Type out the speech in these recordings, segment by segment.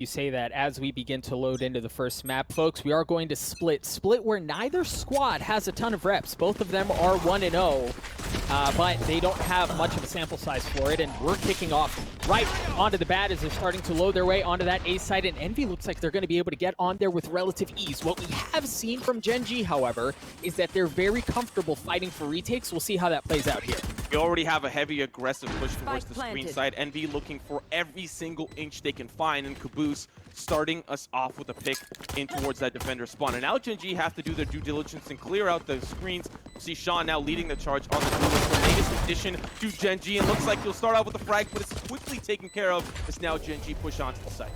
You say that as we begin to load into the first map, folks. We are going to split where neither squad has a ton of reps. Both of them are 1-0, but they don't have much of a sample size for it, and we're kicking off right onto the bat as they're starting to load their way onto that A side, and Envy looks like they're going to be able to get on there with relative ease. What we have seen from Genghsta, however, is that they're very comfortable fighting for retakes. We'll see how that plays out here. We already have a heavy aggressive push towards the screen side. Envy looking for every single inch they can find, and Caboose starting us off with a pick in towards that defender spawn. And now Genghsta have to do their due diligence and clear out the screens. We'll see Sean now leading the charge on the duelist. The latest addition to Genghsta, and looks like he'll start out with the frag, but it's quickly taken care of as now Genghsta push onto the site.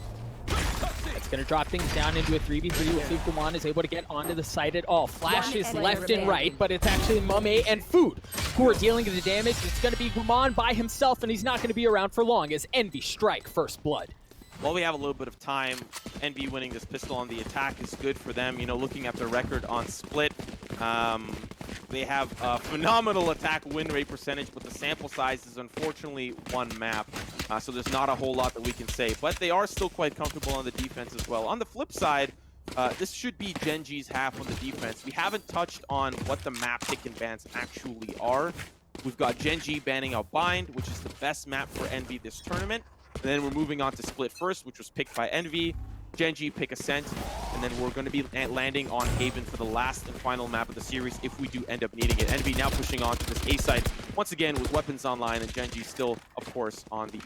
It's going to drop things down into a 3v3. We'll see if Guman is able to get onto the site at all. Flashes left and right, but it's actually Mummay and Food who are dealing the damage. It's going to be Guman by himself, and he's not going to be around for long as Envy strike first blood. While we have a little bit of time, Envy winning this pistol on the attack is good for them. You know, looking at their record on split, they have a phenomenal attack win rate percentage, but the sample size is unfortunately one map, so there's not a whole lot that we can say. But they are still quite comfortable on the defense as well. On the flip side, this should be Genji's half on the defense. We haven't touched on what the map pick and bans actually are. We've got Genghsta banning out Bind, which is the best map for Envy this tournament. And then we're moving on to Split first, which was picked by Envy. Genghsta pick Ascent, and then we're going to be landing on Haven for the last and final map of the series if we do end up needing it. Envy now pushing on to this A side once again with weapons online, and Genghsta still, of course, on the E.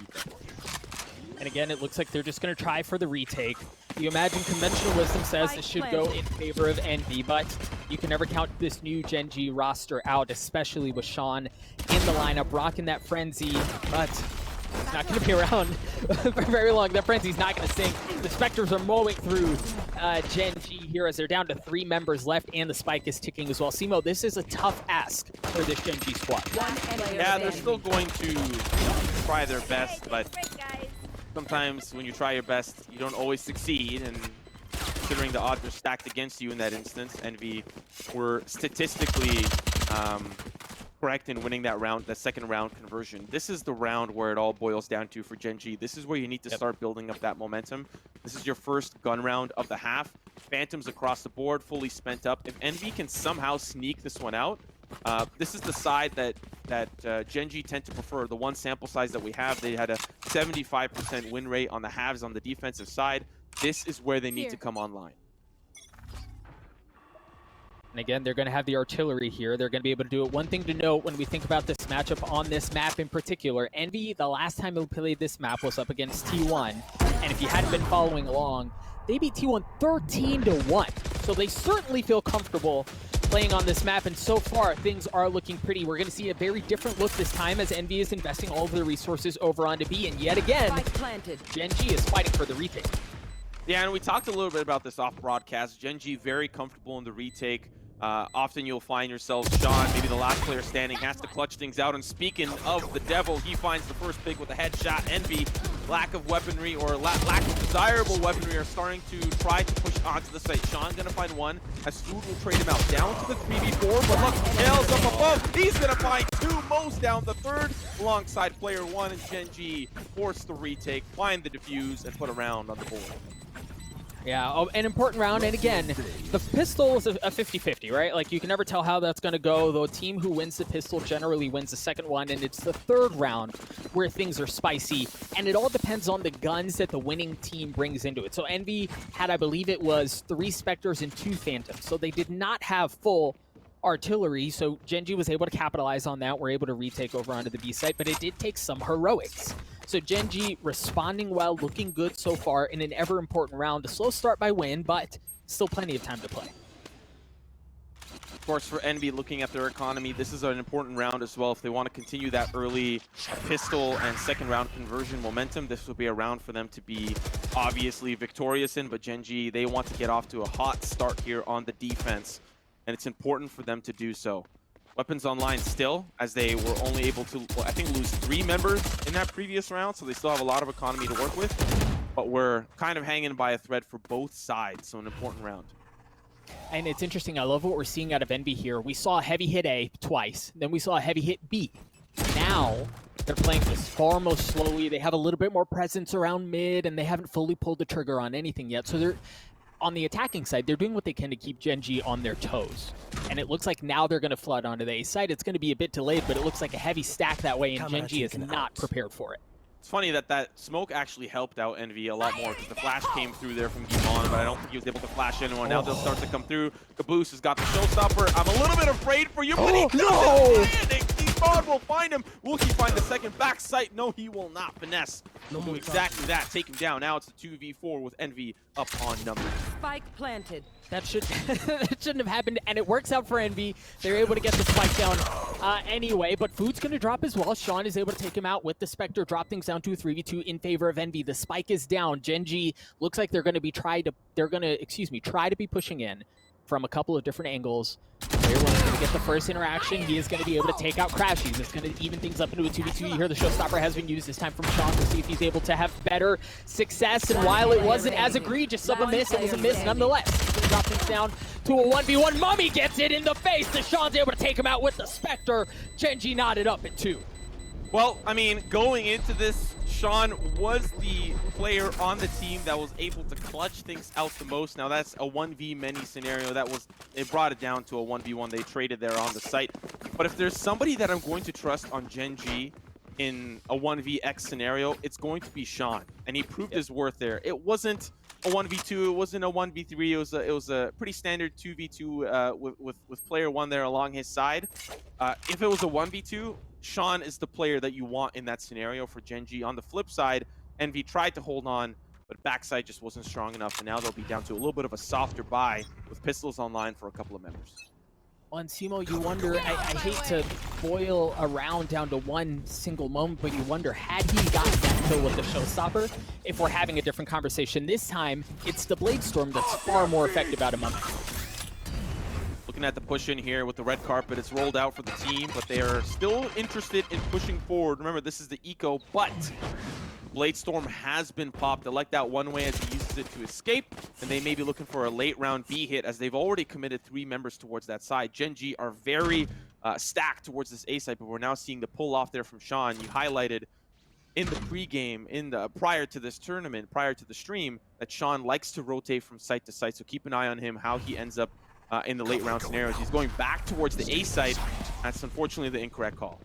And again, it looks like they're just going to try for the retake. You imagine conventional wisdom says this should go in favor of Envy, but you can never count this new Genghsta roster out, especially with Sean in the lineup, rocking that frenzy, but he's not going to be around for very long. That frenzy's not going to sink. The Spectres are mowing through Genghsta here as they're down to 3 members left, and the spike is ticking as well. Simo, this is a tough ask for this Genghsta squad. Yeah, they're still going to try their best, but sometimes when you try your best, you don't always succeed, and considering the odds are stacked against you in that instance, Envy were statistically correct in winning that round, that second round conversion. This is the round where it all boils down to for Genghsta. This is where you need to start building up that momentum. This is your first gun round of the half. Phantoms across the board, fully spent up. If Envy can somehow sneak this one out, this is the side that Genghsta tend to prefer. The one sample size that we have, they had a 75% win rate on the halves on the defensive side. This is where they need to come online. And again, they're going to have the artillery here. They're going to be able to do it. One thing to note when we think about this matchup on this map in particular, Envy, the last time they played this map was up against T1. And if you hadn't been following along, they beat T1 13-1. So they certainly feel comfortable playing on this map, and so far things are looking pretty. We're going to see a very different look this time as Envy is investing all of their resources over onto B, and yet again, Genghsta is fighting for the retake. Yeah, and we talked a little bit about this off broadcast. Genghsta very comfortable in the retake. Often you'll find yourself, Sean, maybe the last player standing, has to clutch things out. And speaking of the devil, he finds the first pick with a headshot. Envy, lack of weaponry or lack of desirable weaponry are starting to try to push onto the site. Sean gonna find one, as Food will trade him out. Down to the 3v4, but look, tails up above. He's gonna find 2 Mo's down the third alongside player 1, and Genghsta force the retake, find the defuse, and put a round on the board. Yeah, an important round, and again, the pistol is a 50-50, right? Like, you can never tell how that's going to go. The team who wins the pistol generally wins the second one, and it's the third round where things are spicy, and it all depends on the guns that the winning team brings into it. So Envy had, I believe it was 3 Spectres and 2 Phantoms, so they did not have full artillery, so Genghsta was able to capitalize on that. We're able to retake over onto the B site, but it did take some heroics. So Genghsta responding well, looking good so far in an ever-important round. A slow start by Win, but still plenty of time to play. Of course, for Envy, looking at their economy, this is an important round as well. If they want to continue that early pistol and second round conversion momentum, this will be a round for them to be obviously victorious in. But Genghsta, they want to get off to a hot start here on the defense, and it's important for them to do so. Weapons online still, as they were only able to, well, I think, lose 3 members in that previous round, so they still have a lot of economy to work with. But we're kind of hanging by a thread for both sides, so an important round. And it's interesting, I love what we're seeing out of Envy here. We saw a heavy hit A twice, then we saw a heavy hit B. Now now they're playing this far more slowly. They have a little bit more presence around mid, and they haven't fully pulled the trigger on anything yet. So they're on the attacking side, they're doing what they can to keep Genji on their toes. And it looks like now they're going to flood onto the A side. It's going to be a bit delayed, but it looks like a heavy stack that way, and Genji is not prepared for it. It's funny that that smoke actually helped out Envy a lot more because the flash came through there from Gimon, but I don't think he was able to flash anyone. Now they'll start to come through. Caboose has got the showstopper. I'm a little bit afraid for you, but he doesn't. Gimon will find him. Will he find the second back sight? No, he will not. Finesse will do exactly that. Take him down. Now it's a 2v4 with Envy up on numbers. Spike planted. That shouldn't have happened, and it works out for Envy. They're able to get the spike down anyway, but Food's going to drop as well. Sean is able to take him out with the Spectre, drop things down to a 3v2 in favor of Envy. The spike is down. Genji looks like they're going to be try to be pushing in from a couple of different angles. Player 1 is going to get the first interaction. He is going to be able to take out crashies. It's going to even things up into a 2v2. You hear the showstopper has been used this time from Sean. We'll see if he's able to have better success. And while it wasn't as egregious of a miss, it was a miss nonetheless. He's going to drop things down to a 1v1. Mummay gets it in the face. And Sean's able to take him out with the Spectre. Genji knotted up at 2. Well, I mean, going into this, Sean was the player on the team that was able to clutch things out the most. Now, that's a 1v many scenario. It brought it down to a 1v1. They traded there on the site. But if there's somebody that I'm going to trust on Genji in a 1vx scenario, it's going to be Sean. And he proved his worth there. It wasn't a 1v2. It wasn't a 1v3. It was a pretty standard 2v2 with player 1 there along his side. If it was a 1v2, Sean is the player that you want in that scenario for Genji. On the flip side, Envy tried to hold on, but backside just wasn't strong enough, and now they'll be down to a little bit of a softer buy with pistols online for a couple of members. On Simo, you wonder, I hate to boil a round down to one single moment, but you wonder, had he gotten that kill with the showstopper, if we're having a different conversation. This time, it's the Blade Storm that's far more effective out of Mummay. Looking at the push in here with the red carpet, it's rolled out for the team, but they are still interested in pushing forward. Remember, this is the eco, but Blade Storm has been popped. I like that one way as he uses it to escape, and they may be looking for a late round B hit as they've already committed 3 members towards that side. Genji are very stacked towards this A side, but we're now seeing the pull off there from Sean. You highlighted in the pregame, prior to this tournament, prior to the stream, that Sean likes to rotate from site to site, so keep an eye on him, how he ends up in the late round scenarios. He's going back towards the A site. That's unfortunately the incorrect call.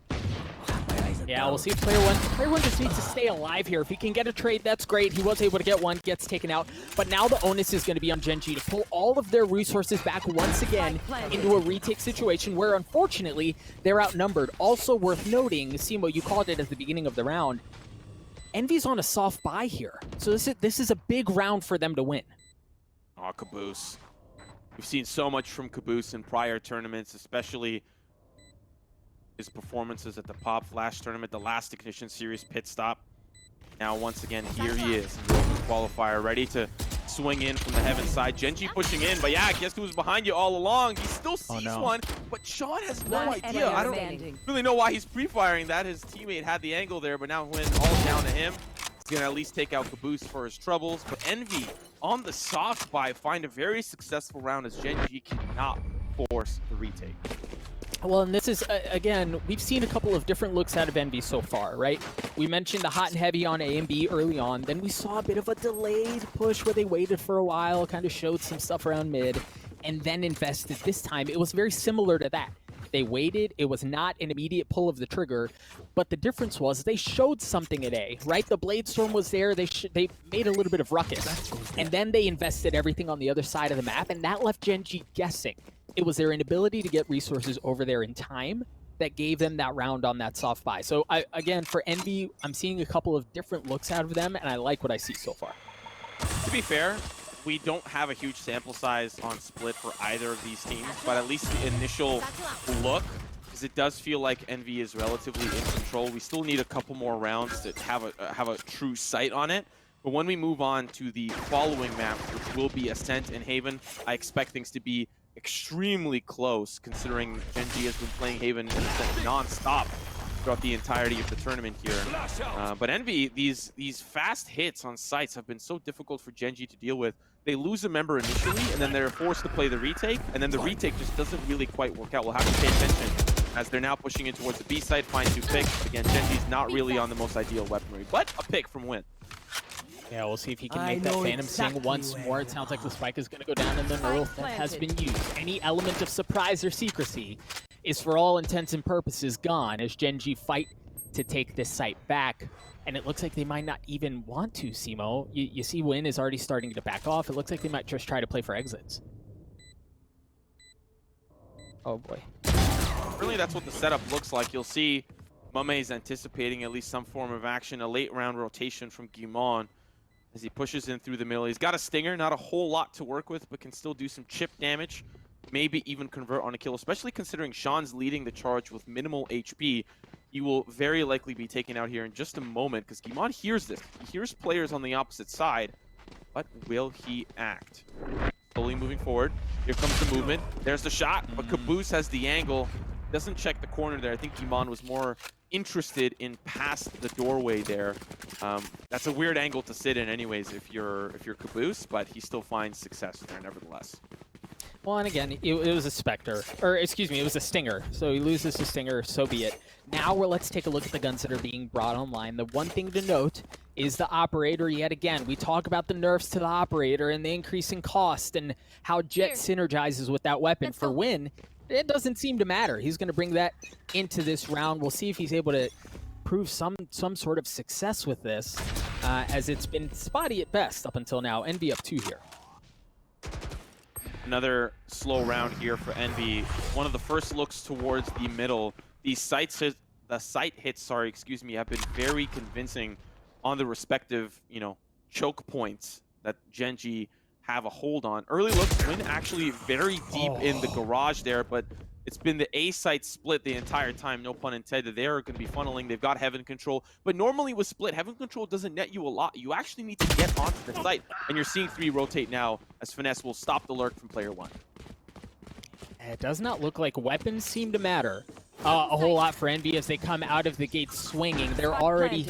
Yeah, we'll see if player one just needs to stay alive here. If he can get a trade, that's great. He was able to get one, gets taken out. But now the onus is going to be on Genji to pull all of their resources back once again into a retake situation where, unfortunately, they're outnumbered. Also worth noting, Simo, you called it at the beginning of the round, Envy's on a soft buy here. So this is a big round for them to win. Oh, Caboose. We've seen so much from Caboose in prior tournaments, especially his performances at the Pop Flash tournament, the last Ignition Series pit stop. Now, once again, here he is in the open qualifier, ready to swing in from the heaven side. Genji pushing in, but yeah, guess who was behind you all along? He still sees one, but Sean has no idea. I don't really know why he's pre-firing that. His teammate had the angle there, but now when all down to him, he's going to at least take out Caboose for his troubles. But Envy on the soft buy find a very successful round as Genji cannot force the retake. Well, and this is, again, we've seen a couple of different looks out of Envy so far, right? We mentioned the hot and heavy on A and B early on. Then we saw a bit of a delayed push where they waited for a while, kind of showed some stuff around mid, and then invested. This time, it was very similar to that. They waited. It was not an immediate pull of the trigger, but the difference was they showed something at A, right? The Blade Storm was there. They made a little bit of ruckus, and then they invested everything on the other side of the map, and that left Genji guessing. It was their inability to get resources over there in time that gave them that round on that soft buy. So, again, for Envy, I'm seeing a couple of different looks out of them, and I like what I see so far. To be fair, we don't have a huge sample size on Split for either of these teams, but at least the initial look, because it does feel like Envy is relatively in control. We still need a couple more rounds to have a true sight on it. But when we move on to the following map, which will be Ascent and Haven, I expect things to be extremely close, considering Genji has been playing Haven and Ascent non-stop throughout the entirety of the tournament here. But Envy, these fast hits on sites have been so difficult for Genji to deal with. They lose a member initially, and then they're forced to play the retake, and then the retake just doesn't really quite work out. We'll have to pay attention as they're now pushing in towards the B side, find 2 picks. Again, Genji's not really on the most ideal weaponry, but a pick from Win. Yeah, we'll see if he can make that Phantom sing once more. It sounds like the spike is going to go down, and the neural that has been used. Any element of surprise or secrecy is, for all intents and purposes, gone as Genji fight to take this site back. And it looks like they might not even want to, Simo. You see Win is already starting to back off. It looks like they might just try to play for exits. Oh, boy. Really, that's what the setup looks like. You'll see Mummay is anticipating at least some form of action, a late round rotation from Guimon as he pushes in through the middle. He's got a stinger, not a whole lot to work with, but can still do some chip damage, maybe even convert on a kill, especially considering Sean's leading the charge with minimal HP. He will very likely be taken out here in just a moment because Guimon hears this. He hears players on the opposite side, but will he act? Slowly moving forward. Here comes the movement. There's the shot, but Kaboose has the angle. Doesn't check the corner there. I think Guimon was more interested in past the doorway there. That's a weird angle to sit in anyways if you're Kaboose, but he still finds success there nevertheless. Well, and again, it was a Spectre, or excuse me, it was a Stinger. So he loses the Stinger, so be it. Now let's take a look at the guns that are being brought online. The one thing to note is the Operator yet again. We talk about the nerfs to the Operator and the increase in cost and how Jet synergizes with that weapon. For Win, it doesn't seem to matter. He's going to bring that into this round. We'll see if he's able to prove some sort of success with this, as it's been spotty at best up until now. Envy up 2 here. Another slow round here for Envy. One of the first looks towards the middle. The sight hits, have been very convincing on the respective, choke points that Genji have a hold on. Early looks, Win actually very deep in the garage there, but it's been the A site split the entire time, no pun intended. They're going to be funneling. They've got Heaven Control, but normally with split, Heaven Control doesn't net you a lot. You actually need to get onto the site, and you're seeing 3 rotate now as Finesse will stop the lurk from player 1. It does not look like weapons seem to matter a whole lot for Envy as they come out of the gate swinging. They've already,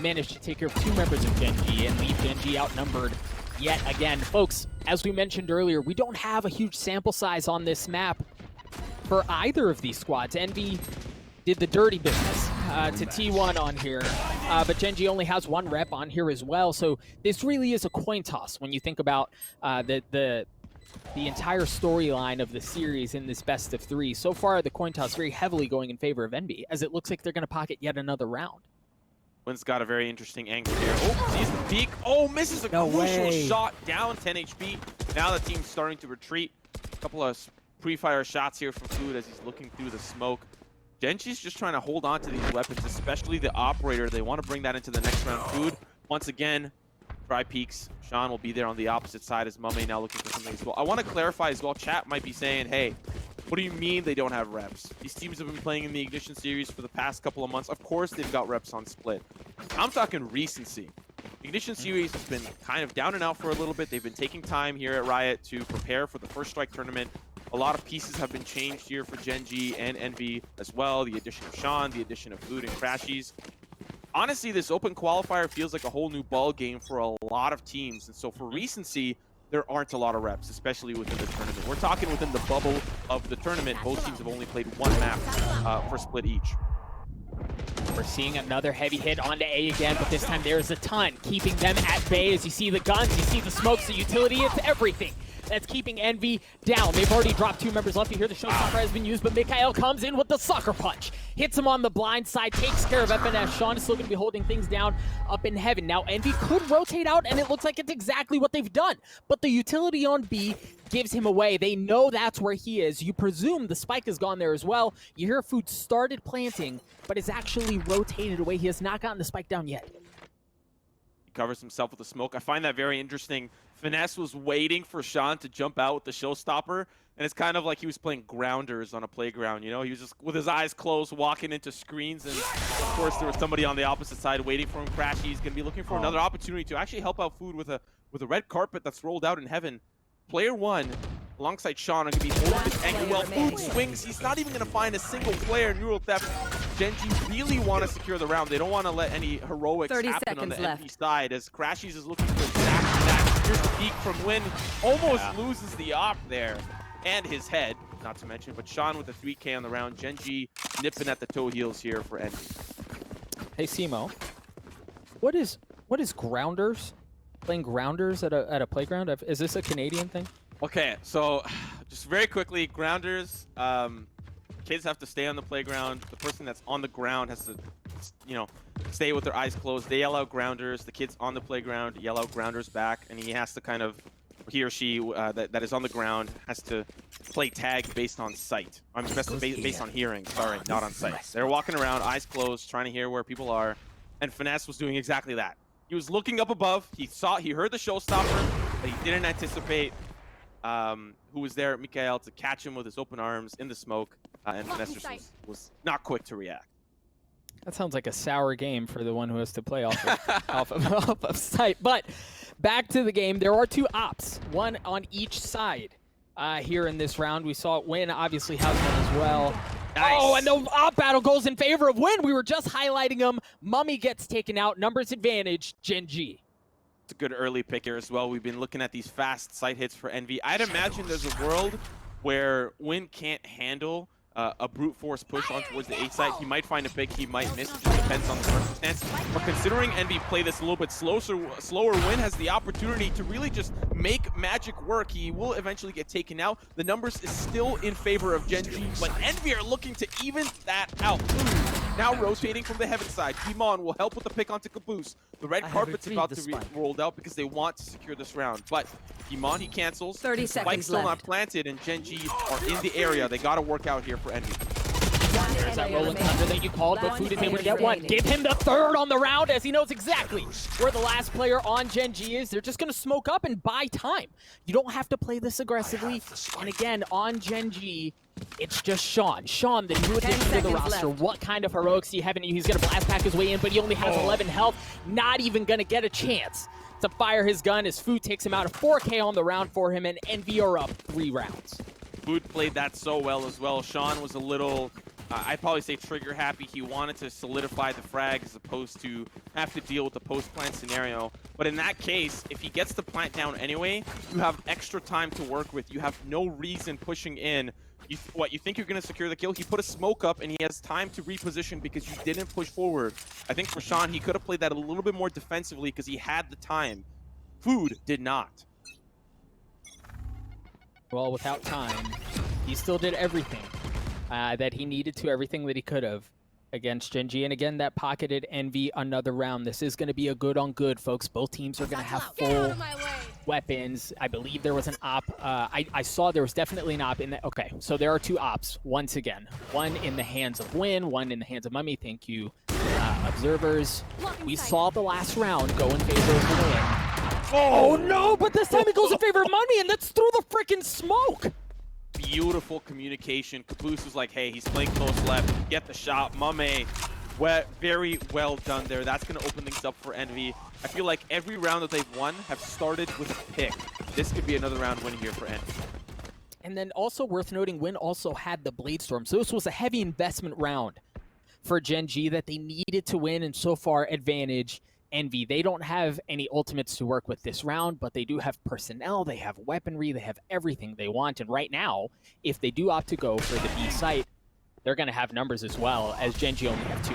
managed to take care of 2 members of Genji and leave Genji outnumbered yet again. Folks, as we mentioned earlier, we don't have a huge sample size on this map for either of these squads. Envy did the dirty business to T1 on here, but Genji only has 1 rep on here as well, so this really is a coin toss when you think about the entire storyline of the series in this best of 3. So far, the coin toss very heavily going in favor of Envy, as it looks like they're going to pocket yet another round. Win's got a very interesting angle here. Oh, sees the peek. Oh, misses a crucial shot, down 10 HP. Now the team's starting to retreat. A couple of pre-fire shots here from Food as he's looking through the smoke. Genji's just trying to hold on to these weapons, especially the Operator. They want to bring that into the next round. Food, once again, try peeks. Sean will be there on the opposite side as Mummay now looking for something as well. I want to clarify as well, chat might be saying, hey, what do you mean they don't have reps? These teams have been playing in the Ignition series for the past couple of months. Of course they've got reps on split. I'm talking recency. Ignition series has been kind of down and out for a little bit. They've been taking time here at Riot to prepare for the First Strike tournament. A lot of pieces have been changed here for Genji and Envy as well. The addition of Sean, the addition of Food and Crashies. Honestly, this open qualifier feels like a whole new ball game for a lot of teams. And so for recency, there aren't a lot of reps, especially within the tournament. We're talking within the bubble of the tournament. Both teams have only played 1 map for split each. We're seeing another heavy hit onto A again, but this time there's a ton, keeping them at bay. As you see the guns, you see the smokes, the utility, it's everything that's keeping Envy down. They've already dropped 2 members left. You hear the showstopper has been used, but Mikhail comes in with the sucker punch. Hits him on the blind side, takes care of FNS. Sean is still going to be holding things down up in heaven. Now Envy could rotate out, and it looks like it's exactly what they've done. But the utility on B gives him away. They know that's where he is. You presume the spike is gone there as well. You hear Food started planting, but is actually rotated away. He has not gotten the spike down yet. He covers himself with the smoke. I find that very interesting. Finesse was waiting for Sean to jump out with the showstopper, and it's kind of like he was playing grounders on a playground, He was just with his eyes closed, walking into screens, and of course there was somebody on the opposite side waiting for him. Crashies is going to be looking for another opportunity to actually help out Food with a red carpet that's rolled out in heaven. Player 1, alongside Sean, are going to be holding this angle. Well, Food swings. He's not even going to find a single player. Neural Theft. Genji really want to secure the round. They don't want to let any heroics happen on the Envy side, as Crashies is looking for exactly that. Here's the peek from Win. Almost loses the op there and his head. not to mention. But Sean with the 3K on the round. Genji nipping at the toe heels here for Envy. Hey, Simo. What is grounders? Playing grounders at a playground? Is this a Canadian thing? Okay, so just very quickly, grounders, kids have to stay on the playground. The person that's on the ground has to, stay with their eyes closed. They yell out grounders. The kids on the playground yell out grounders back, and he has to kind of, he or she that is on the ground has to play tag based on sight. I mean, based on hearing, sorry, not on sight. They're walking around, eyes closed, trying to hear where people are, and Finesse was doing exactly that. He was looking up above. He heard the showstopper, but he didn't anticipate who was there, Mikael, to catch him with his open arms in the smoke, and Finesse was not quick to react. That sounds like a sour game for the one who has to play off of sight. But back to the game, there are two ops, one on each side here in this round. We saw it win, obviously Hazed as well. Nice. Oh, and the op battle goes in favor of Win. We were just highlighting him. Mummay gets taken out. Numbers advantage, Genji. It's a good early pick here as well. We've been looking at these fast sight hits for Envy. I'd imagine there's a world where Win can't handle a brute force push on towards the A side. He might find a pick, he might miss. It just depends on the circumstance. But considering Envy play this a little bit slower, Win has the opportunity to really just make magic work. He will eventually get taken out. The numbers is still in favor of Genji, but Envy are looking to even that out. Now rotating from the heaven side. Demon will help with the pick onto Caboose. The red carpet's about to be rolled out because they want to secure this round. But Demon, he cancels. 30 seconds Spike's still not planted, and Genji are in the area. They got to work out here for Envy. There's that rolling thunder that you called, but Food is able to get one. Give him the third on the round as he knows exactly where the last player on Genji is. They're just going to smoke up and buy time. You don't have to play this aggressively. And again, on Genji, it's just Sean. Sean, the new addition to the roster. What kind of heroics do you have in you? He's going to blast pack his way in, but he only has 11 health. Not even going to get a chance to fire his gun as Food takes him out. A 4K on the round for him, and Envy are up 3 rounds. Food played that so well as well. Sean was a little, I'd probably say trigger happy. He wanted to solidify the frag as opposed to have to deal with the post-plant scenario. But in that case, if he gets the plant down anyway, you have extra time to work with. You have no reason pushing in. You think you're going to secure the kill? He put a smoke up and he has time to reposition because you didn't push forward. I think for Sean, he could have played that a little bit more defensively because he had the time. Food did not. Well, without time, he still did everything that he needed to, everything that he could have against Genji. And again, that pocketed Envy another round. This is going to be a good on good, folks. Both teams are going to have full weapons. I believe there was an op. I saw there was definitely an op in that. Okay, so there are 2 ops once again. One in the hands of Win, one in the hands of Mummay. Thank you, observers. We saw the last round go in favor of Win. Oh no, but this time it goes in favor of Mummay, and that's through the freaking smoke. Beautiful communication. Caboose was like, hey, he's playing close left. Get the shot. Mummay, very well done there. That's going to open things up for Envy. I feel like every round that they've won have started with a pick. This could be another round win here for Envy. And then also worth noting, Win also had the Blade Storm. So this was a heavy investment round for Genji that they needed to win, and so far advantage Envy. They don't have any ultimates to work with this round, but they do have personnel, they have weaponry, they have everything they want. And right now, if they do opt to go for the B site, they're going to have numbers as well, as Genji only have 2.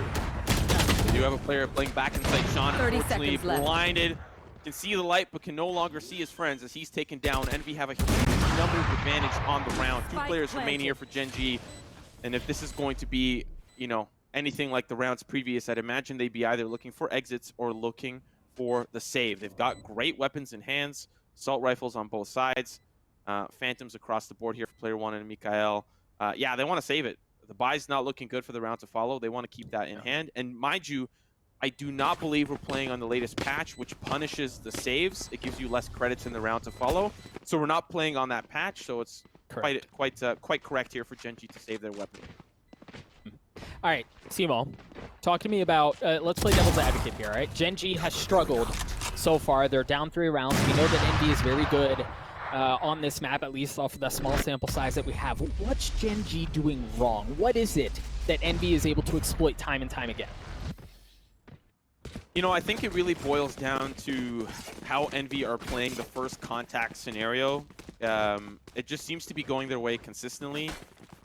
They do have a player playing back inside. Sean, 30 unfortunately, seconds left. Blinded. Can see the light, but can no longer see his friends as he's taken down. Envy have a huge numbers advantage on the round. 2 players remain here for Genji. And if this is going to be, anything like the rounds previous, I'd imagine they'd be either looking for exits or looking for the save. They've got great weapons in hands, assault rifles on both sides, phantoms across the board here for player 1 and Mikael. Yeah, they want to save it. The buy's not looking good for the round to follow. They want to keep that in hand. And mind you, I do not believe we're playing on the latest patch, which punishes the saves. It gives you less credits in the round to follow. So we're not playing on that patch, so it's quite correct here for Genji to save their weapon. All right, Simo, talk to me about, let's play devil's advocate here, all right? Genji has struggled so far. They're down 3 rounds. We know that Envy is very good on this map, at least off of the small sample size that we have. What's Genji doing wrong? What is it that Envy is able to exploit time and time again? You know, I think it really boils down to how Envy are playing the first contact scenario. It just seems to be going their way consistently.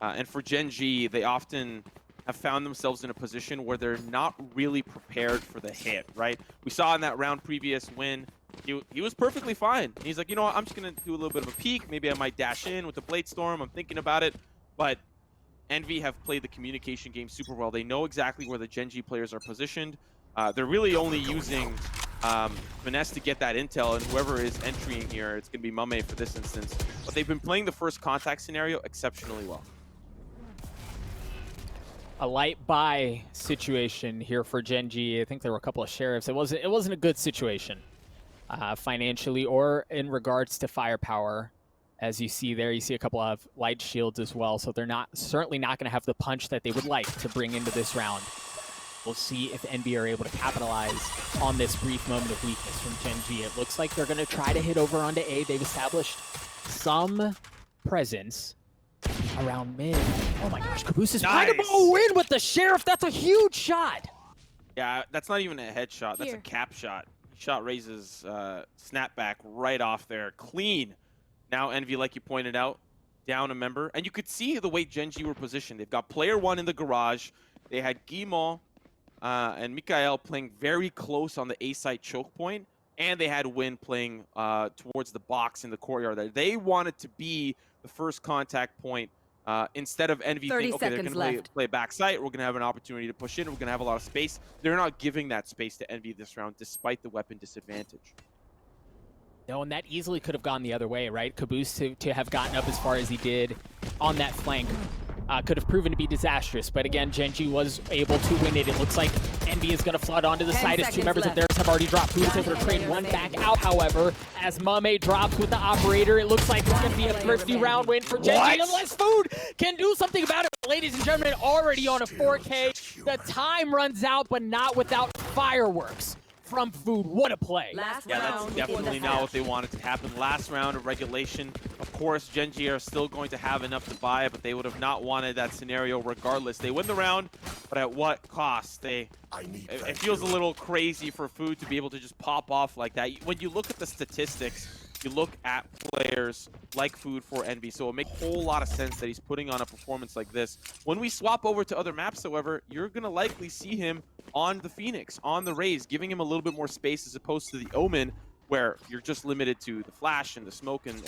And for Genghsta, they often have found themselves in a position where they're not really prepared for the hit, right? We saw in that round previous win, he was perfectly fine. He's like, you know what, I'm just going to do a little bit of a peek. Maybe I might dash in with the Blade Storm. I'm thinking about it. But Envy have played the communication game super well. They know exactly where the Genghsta players are positioned. They're really only using finesse to get that intel, and whoever is entering here, it's going to be mummay for this instance. But they've been playing the first contact scenario exceptionally well. A light buy situation here for Genghsta. I think there were a couple of sheriffs. It wasn't a good situation financially or in regards to firepower. As you see there, you see a couple of light shields as well, so they're certainly not going to have the punch that they would like to bring into this round. We'll see if Envy are able to capitalize on this brief moment of weakness from Genghsta. It looks like they're going to try to hit over onto A. They've established some presence around mid. Oh my gosh, Caboose is trying to win with the Sheriff. That's a huge shot. Yeah, that's not even a headshot. That's a cap shot. Shot raises snapback right off there. Clean. Now Envy, like you pointed out, down a member. And you could see the way Genghsta were positioned. They've got player one in the garage. They had Guimont and Mikael playing very close on the A-site choke point, and they had Win playing towards the box in the courtyard there. They wanted to be the first contact point instead of Envy thinking, okay, they're going to play backside, we're going to have an opportunity to push in, we're going to have a lot of space. They're not giving that space to Envy this round, despite the weapon disadvantage. No, and that easily could have gone the other way, right? Caboose to have gotten up as far as he did on that flank could have proven to be disastrous. But again, Genghsta was able to win it. It looks like Envy is going to flood onto the side as two members of theirs have already dropped. Food is able to trade one back out, however, as Mummay drops with the operator. It looks like it's going to be a thrifty round win for Genghsta, unless Food can do something about it. Ladies and gentlemen, already on a 4K. The time runs out, but not without fireworks from Food. What a play. Yeah, that's definitely not what they wanted to happen. Last round of regulation. Of course, Genghsta are still going to have enough to buy, but they would have not wanted that scenario regardless. They win the round, but at what cost? It feels a little crazy for Food to be able to just pop off like that. When you look at the statistics, you look at players like Food for Envy, so it makes a whole lot of sense that he's putting on a performance like this. When we swap over to other maps, however, you're going to likely see him on the Phoenix, on the Raze, giving him a little bit more space as opposed to the Omen, where you're just limited to the flash and the smoke and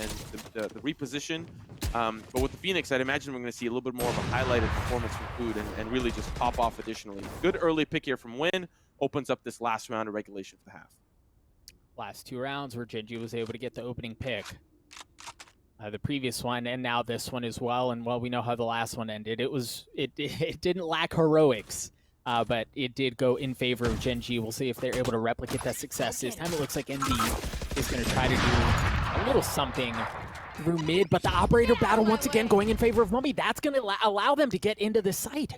the reposition. But with the Phoenix, I'd imagine we're going to see a little bit more of a highlighted performance from Food and really just pop off additionally. Good early pick here from Win, opens up this last round of regulation for the half. Last two rounds where Genghsta was able to get the opening pick. The previous one and now this one as well. And well, we know how the last one ended. It didn't lack heroics, but it did go in favor of Genghsta. We'll see if they're able to replicate that success. This time it looks like Envy is going to try to do a little something through mid, but the operator battle once again going in favor of Mummay. That's going to allow them to get into the site.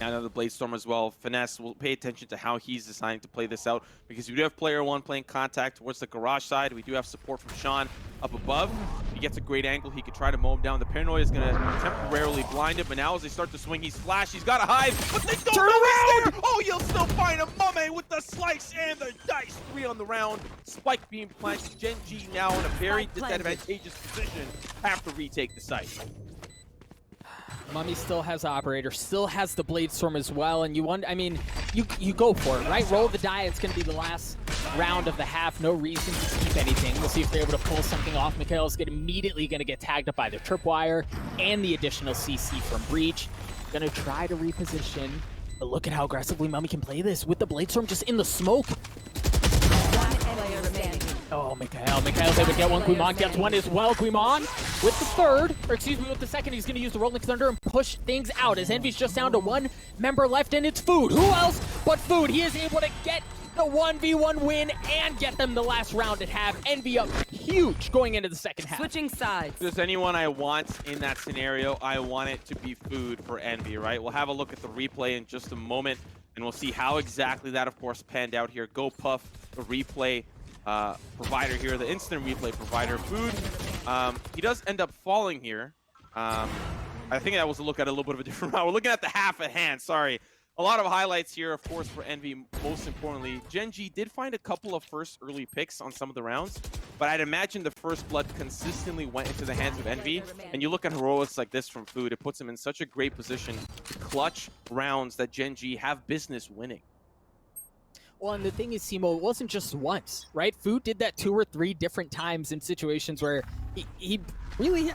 Now another Blade Storm as well. Finesse will pay attention to how he's deciding to play this out, because we do have player one playing contact towards the garage side. We do have support from Sean up above. He gets a great angle. He could try to mow him down. The paranoia is going to temporarily blind him, but now as they start to swing, he's flash. He's got to hide, but they don't turn around. Oh, you'll still find a Mummay with the slice and the dice. 3 on the round. Spike being planted. Genghsta now in a very disadvantageous position. Have to retake the site. Mummay still has operator, still has the Blade Storm as well, and you go for it, right? Roll the die. It's going to be the last round of the half. No reason to keep anything. We'll see if they're able to pull something off. Mikael's immediately going to get tagged up by the tripwire and the additional CC from Breach. Going to try to reposition, but look at how aggressively Mummay can play this with the Blade Storm just in the smoke. Oh, Mikael's able to get one. Guimont gets one as well. Guimont with the third, or excuse me, with the second, he's going to use the Rolling Thunder and push things out as Envy's just down to one member left, and it's Food. Who else but Food? He is able to get the 1v1 win and get them the last round at half. Envy up huge going into the second half. Switching sides. If there's anyone I want in that scenario, I want it to be Food for Envy, right? We'll have a look at the replay in just a moment, and we'll see how exactly that, of course, panned out here. Go Puff, the replay provider here, the instant replay provider. Food, he does end up falling here. I think that was a look at a little bit of a different round. We're looking at the half at hand, sorry. A lot of highlights here, of course, for Envy. Most importantly, Genji did find a couple of first early picks on some of the rounds, but I'd imagine the first blood consistently went into the hands of Envy. And you look at heroics like this from Food, it puts him in such a great position to clutch rounds that Genji have business winning. Well, and the thing is, Simo, it wasn't just once, right? Food did that 2 or 3 different times in situations where he really,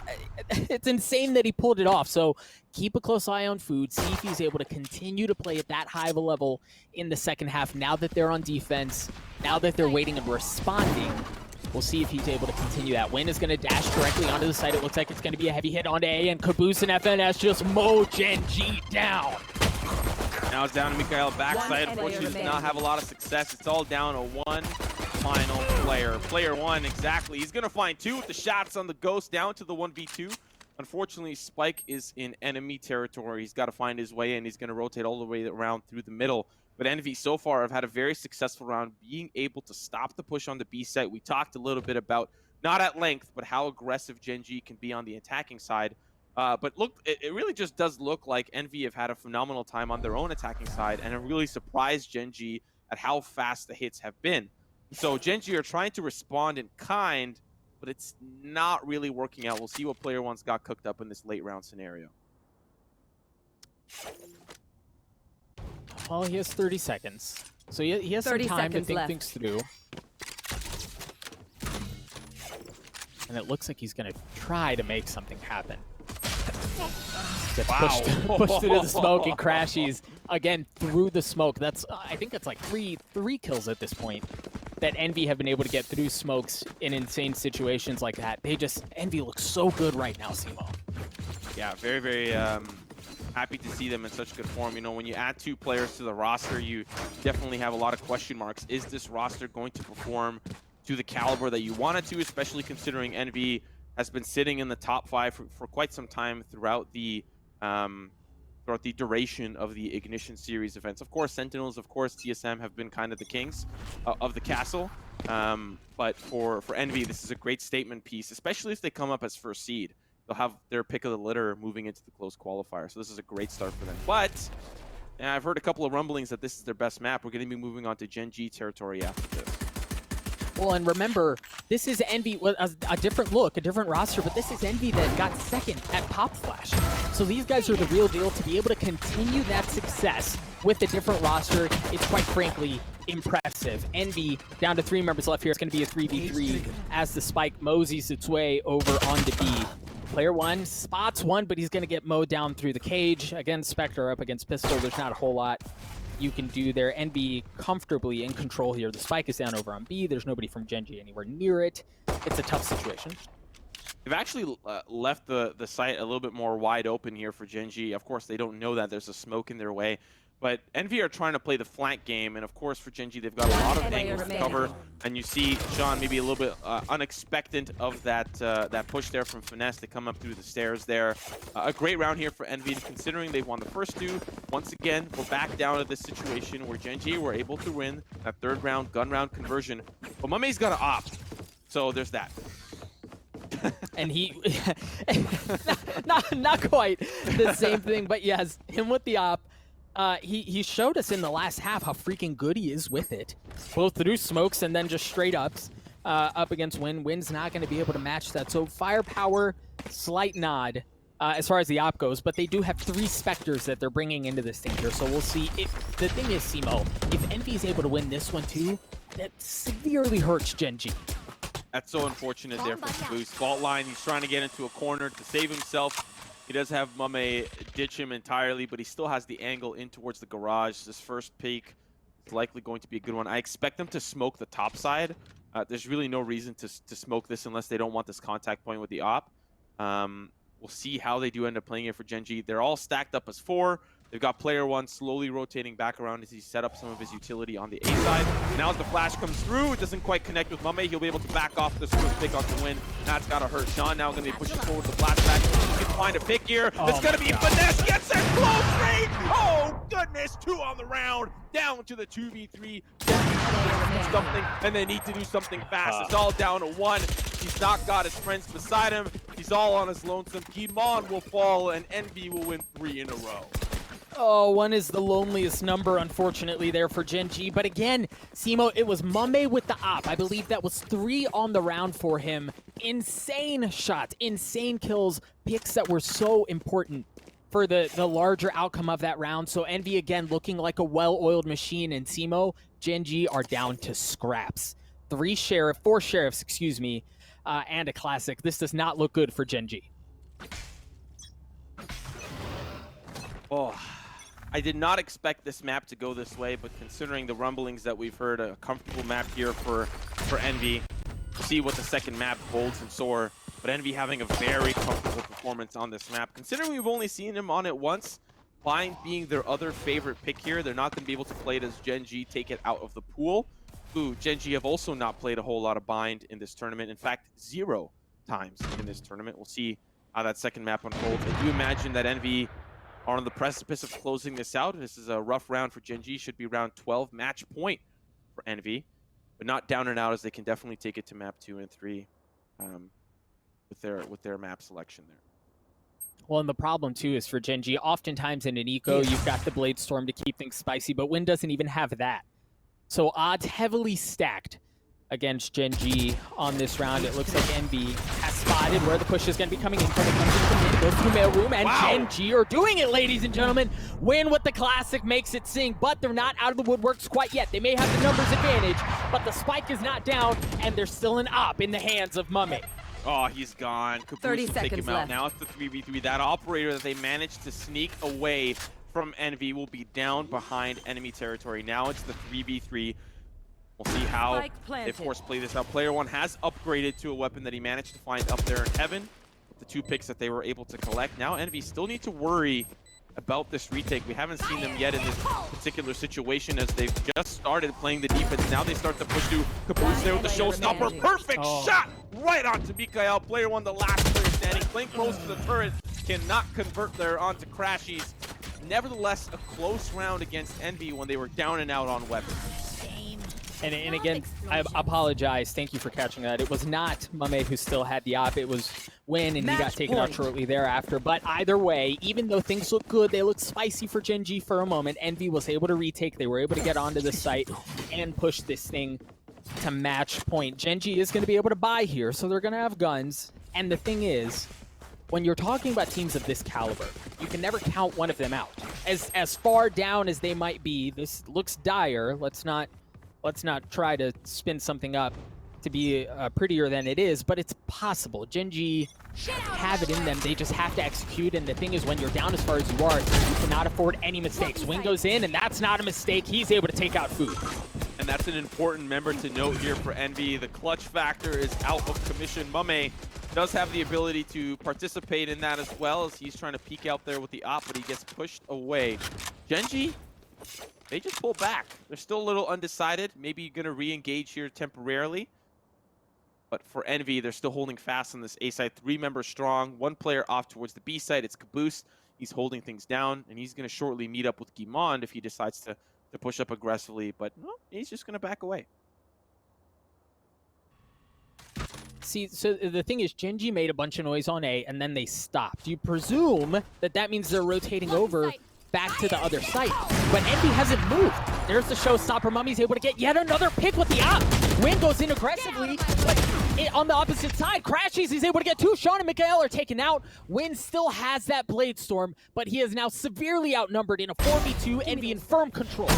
it's insane that he pulled it off. So keep a close eye on Food, see if he's able to continue to play at that high of a level in the second half. Now that they're on defense, now that they're waiting and responding, we'll see if he's able to continue that. Win is going to dash directly onto the site. It looks like it's going to be a heavy hit onto A, and Caboose and FNS just mow Genji down. Now it's down to Mikael backside. Unfortunately, does not have a lot of success. It's all down to one final player. Player one, exactly. He's going to find 2 with the shots on the Ghost down to the 1v2. Unfortunately, Spike is in enemy territory. He's got to find his way in. He's going to rotate all the way around through the middle. But Envy so far have had a very successful round being able to stop the push on the B site. We talked a little bit about, not at length, but how aggressive Genji can be on the attacking side. But look, it really just does look like Envy have had a phenomenal time on their own attacking side and have really surprised Genji at how fast the hits have been. So Genji are trying to respond in kind, but it's not really working out. We'll see what player one's got cooked up in this late round scenario. Well, he has 30 seconds. So he has some time to think things through. And it looks like he's going to try to make something happen. Pushed into the smoke, and crashies again through the smoke. That's I think that's like three kills at this point that Envy have been able to get through smokes in insane situations like that. Envy looks so good right now, Simo. Yeah, very, very happy to see them in such good form. You know, when you add 2 players to the roster, you definitely have a lot of question marks. Is this roster going to perform to the caliber that you want it to, especially considering Envy has been sitting in the top 5 for quite some time throughout the duration of the Ignition Series events. Of course, Sentinels, of course, TSM have been kind of the kings of the castle. But for Envy, this is a great statement piece, especially if they come up as first seed. They'll have their pick of the litter moving into the close qualifier. So this is a great start for them. But yeah, I've heard a couple of rumblings that this is their best map. We're going to be moving on to Genji territory after this. Well, and remember, this is Envy, a different look, a different roster, but this is Envy that got second at Pop Flash. So these guys are the real deal. To be able to continue that success with a different roster, it's quite frankly impressive. Envy down to 3 members left here. It's going to be a 3v3 as the Spike moseys its way over onto B. Player one spots one, but he's going to get mowed down through the cage. Again, Spectre up against Pistol. There's not a whole lot you can do there and be comfortably in control here. The Spike is down over on B. There's nobody from Genji anywhere near it. It's a tough situation. They've actually left the site a little bit more wide open here for Genji. Of course, they don't know that there's a smoke in their way. But Envy are trying to play the flank game, and of course for Genji, they've got a lot of angles to cover. And you see Sean maybe a little bit unexpected of that push there from Finesse. They come up through the stairs there. A great round here for Envy, considering they've won the first 2. Once again, we're back down to this situation where Genji were able to win that 3rd round gun round conversion. But Mummay's got to opt, so there's that. And he, not quite the same thing, but yes, him with the op. He showed us in the last half how freaking good he is with it. Both through smokes and then just straight ups up against Win. Win's not going to be able to match that. So firepower, slight nod as far as the op goes, but they do have 3 Spectres that they're bringing into this thing here. So we'll see. The thing is, Simo, if Envy is Able to win this one too, that severely hurts Genji. That's so unfortunate there for Caboose. Fault line, he's trying to get into a corner to save himself. He does have Mummay ditch him entirely, but he still has the angle in towards the garage. This first peek is likely going to be a good one. I expect them to smoke the top side. There's really no reason to smoke this unless they don't want this contact point with the op. We'll see how they do end up playing it for Genji. They're all stacked up as 4. They've got player one slowly rotating back around as he set up some of his utility on the A side. Now as the flash comes through, it doesn't quite connect with Mummay. He'll be able to back off this first pick off the win. That's got to hurt Sean. Now going to be pushing forward the flashback. He can find a pick here. It's going to be Finesse. Gets it close range. Oh, goodness. 2 on the round. Down to the 2v3. Something, and they need to do something fast. It's all down to 1. He's not got his friends beside him. He's all on his lonesome. Kimon will fall, and Envy will win 3 in a row. Oh, one is the loneliest number, unfortunately, there for Genghsta. But again, Simo, it was mummay with the op. I believe that was 3 on the round for him. Insane shots, insane kills, picks that were so important for the larger outcome of that round. So Envy, again, looking like a well-oiled machine. And Simo, Genghsta are down to scraps. 4 sheriffs, excuse me, and a classic. This does not look good for Genghsta. Oh, I did not expect this map to go this way, but considering the rumblings that we've heard, a comfortable map here for Envy. We'll see what the second map holds in store. But Envy having a very comfortable performance on this map. Considering we've only seen him on it once, Bind being their other favorite pick here, they're not going to be able to play it as Genghsta, take it out of the pool. Ooh, Genghsta have also not played a whole lot of Bind in this tournament. In fact, 0 times in this tournament. We'll see how that second map unfolds. I do imagine that Envy are on the precipice of closing this out. This is a rough round for Genghsta. Should be round 12, match point for Envy, but not down and out, as they can definitely take it to map 2 and 3 with their map selection there. Well, and the problem too is for Genghsta, oftentimes in an eco, you've got the Blade Storm to keep things spicy, but Win doesn't even have that. So odds heavily stacked against Genghsta on this round. It looks like Envy has spotted where the push is going to be coming in. Goes through mailroom, and wow. Genghsta are doing it, ladies and gentlemen. Win with the classic makes it sing, but they're not out of the woodworks quite yet. They may have the numbers advantage, but the spike is not down, and there's still an op in the hands of Mummay. Oh, he's gone. Caboose 30 will seconds take him out. left. Now it's the 3v3. That operator that they managed to sneak away from Envy will be down behind enemy territory. Now it's the 3v3. We'll see how they force play this out. Player 1 has upgraded to a weapon that he managed to find up there in heaven with the 2 picks that they were able to collect. Now Envy still need to worry about this retake. We haven't seen them yet in this particular situation, as they've just started playing the defense. Now they start to push through. Caboose there with the showstopper. Perfect shot right onto Mikael. Player 1, the last player standing, playing close to the turret. Cannot convert there onto crashies. Nevertheless, a close round against Envy when they were down and out on weapons. And again, I apologize. Thank you for catching that. It was not Mummay who still had the op. It was Win, and he got taken out shortly thereafter. But either way, even though things look good, they look spicy for Genghsta for a moment. Envy was able to retake. They were able to get onto the site and push this thing to match point. Genghsta is going to be able to buy here, so they're going to have guns. And the thing is, when you're talking about teams of this caliber, you can never count one of them out. As far down as they might be, this looks dire. Let's not try to spin something up to be prettier than it is, but it's possible. Genghsta have it in them. They just have to execute, and the thing is, when you're down as far as you are, you cannot afford any mistakes. Wing goes in, and that's not a mistake. He's able to take out Food. And that's an important member to note here for Envy. The clutch factor is out of commission. Mummay does have the ability to participate in that as well, as he's trying to peek out there with the op, but he gets pushed away. Genghsta, they just pull back. They're still a little undecided. Maybe going to re-engage here temporarily. But for Envy, they're still holding fast on this A side. 3 members strong. 1 player off towards the B side. It's Caboose. He's holding things down, and he's going to shortly meet up with Guimond if he decides to push up aggressively. But no, he's just going to back away. See, so the thing is, Genghsta made a bunch of noise on A, and then they stopped. You presume that that means they're rotating over back to the other site, but Envy hasn't moved. There's the showstopper. Mummy's able to get yet another pick with the op. Win goes in aggressively, but on the opposite side, crashies. He's able to get 2. Sean and Mikael are taken out. Win still has that Blade Storm, but he is now severely outnumbered in a 4v2. Envy in firm control.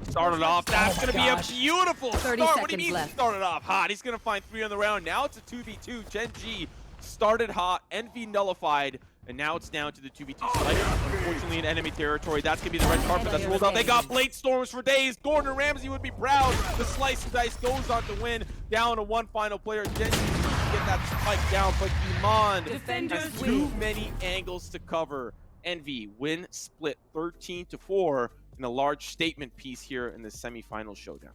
Started off. That's going to be a beautiful start. What do you mean left. Started off hot? He's going to find 3 on the round. Now it's a 2v2. Genghsta started hot. Envy nullified. And now it's down to the 2v2 slider. Unfortunately, in enemy territory. That's going to be the red carpet that's rolled out. They got Blade Storms for days. Gordon Ramsay would be proud. The slice and dice goes on to win. Down to 1 final player. Genghsta get that spike down, but Guimond has too many angles to cover. Envy win split 13-4 in a large statement piece here in the semifinal showdown.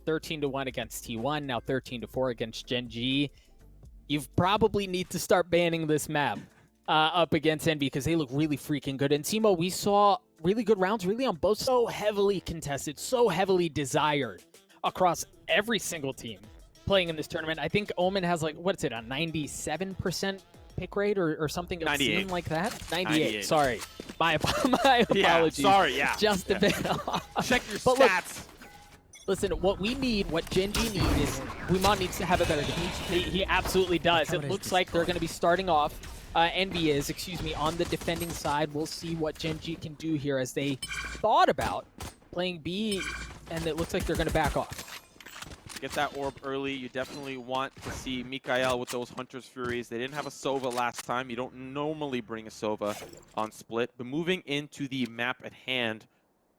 13-1 against T1, now 13-4 against Genghsta. You probably need to start banning this map up against Envy, because they look really freaking good. And Timo, we saw really good rounds really on both. So heavily contested, so heavily desired across every single team playing in this tournament. I think Omen has, like, what's it, a 97% pick rate or something 98. like that? 98. 98. Sorry. My apologies. Yeah, sorry, yeah. Just a bit off. Check your But look, stats. listen, what we need, what Genji need is, Wimon needs to have a better game. He absolutely does. It looks like they're going to be starting off, Envy is, excuse me, on the defending side. We'll see what Genji can do here as they thought about playing B, and it looks like they're going to back off. Get that orb early. You definitely want to see Mikael with those Hunter's Furies. They didn't have a Sova last time. You don't normally bring a Sova on split. But moving into the map at hand,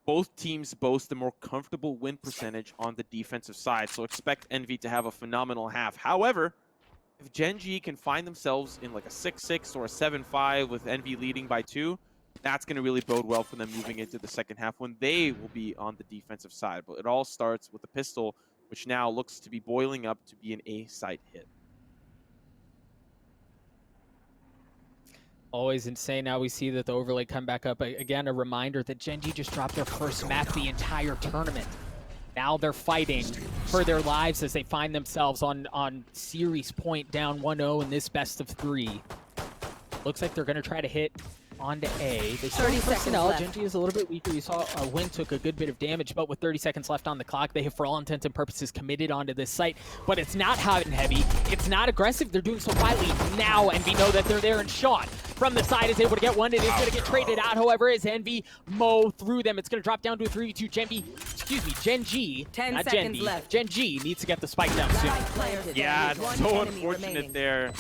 both teams boast a more comfortable win percentage on the defensive side. So expect Envy to have a phenomenal half. However, if Genji can find themselves in like a 6-6 or a 7-5 with Envy leading by 2, that's going to really bode well for them moving into the second half when they will be on the defensive side. But it all starts with the pistol, which now looks to be boiling up to be an A-site hit. Always insane. Now we see that the overlay come back up. Again, a reminder that Genji just dropped their first map the entire tournament. Now they're fighting for their lives as they find themselves on series point down 1-0 in this best of 3. Looks like they're going to try to hit onto A. They still have personnel. Genji is a little bit weaker. You saw Win took a good bit of damage, but with 30 seconds left on the clock, they have, for all intents and purposes, committed onto this site. But it's not hot and heavy. It's not aggressive. They're doing so quietly now, and we know that they're there. And Sean from the side is able to get one. It is going to get traded out, however, as Envy mow through them. It's going to drop down to a 3v2. Genji, 10 not seconds Genvi. left. Genji needs to get the spike down soon. Yeah, it's so unfortunate there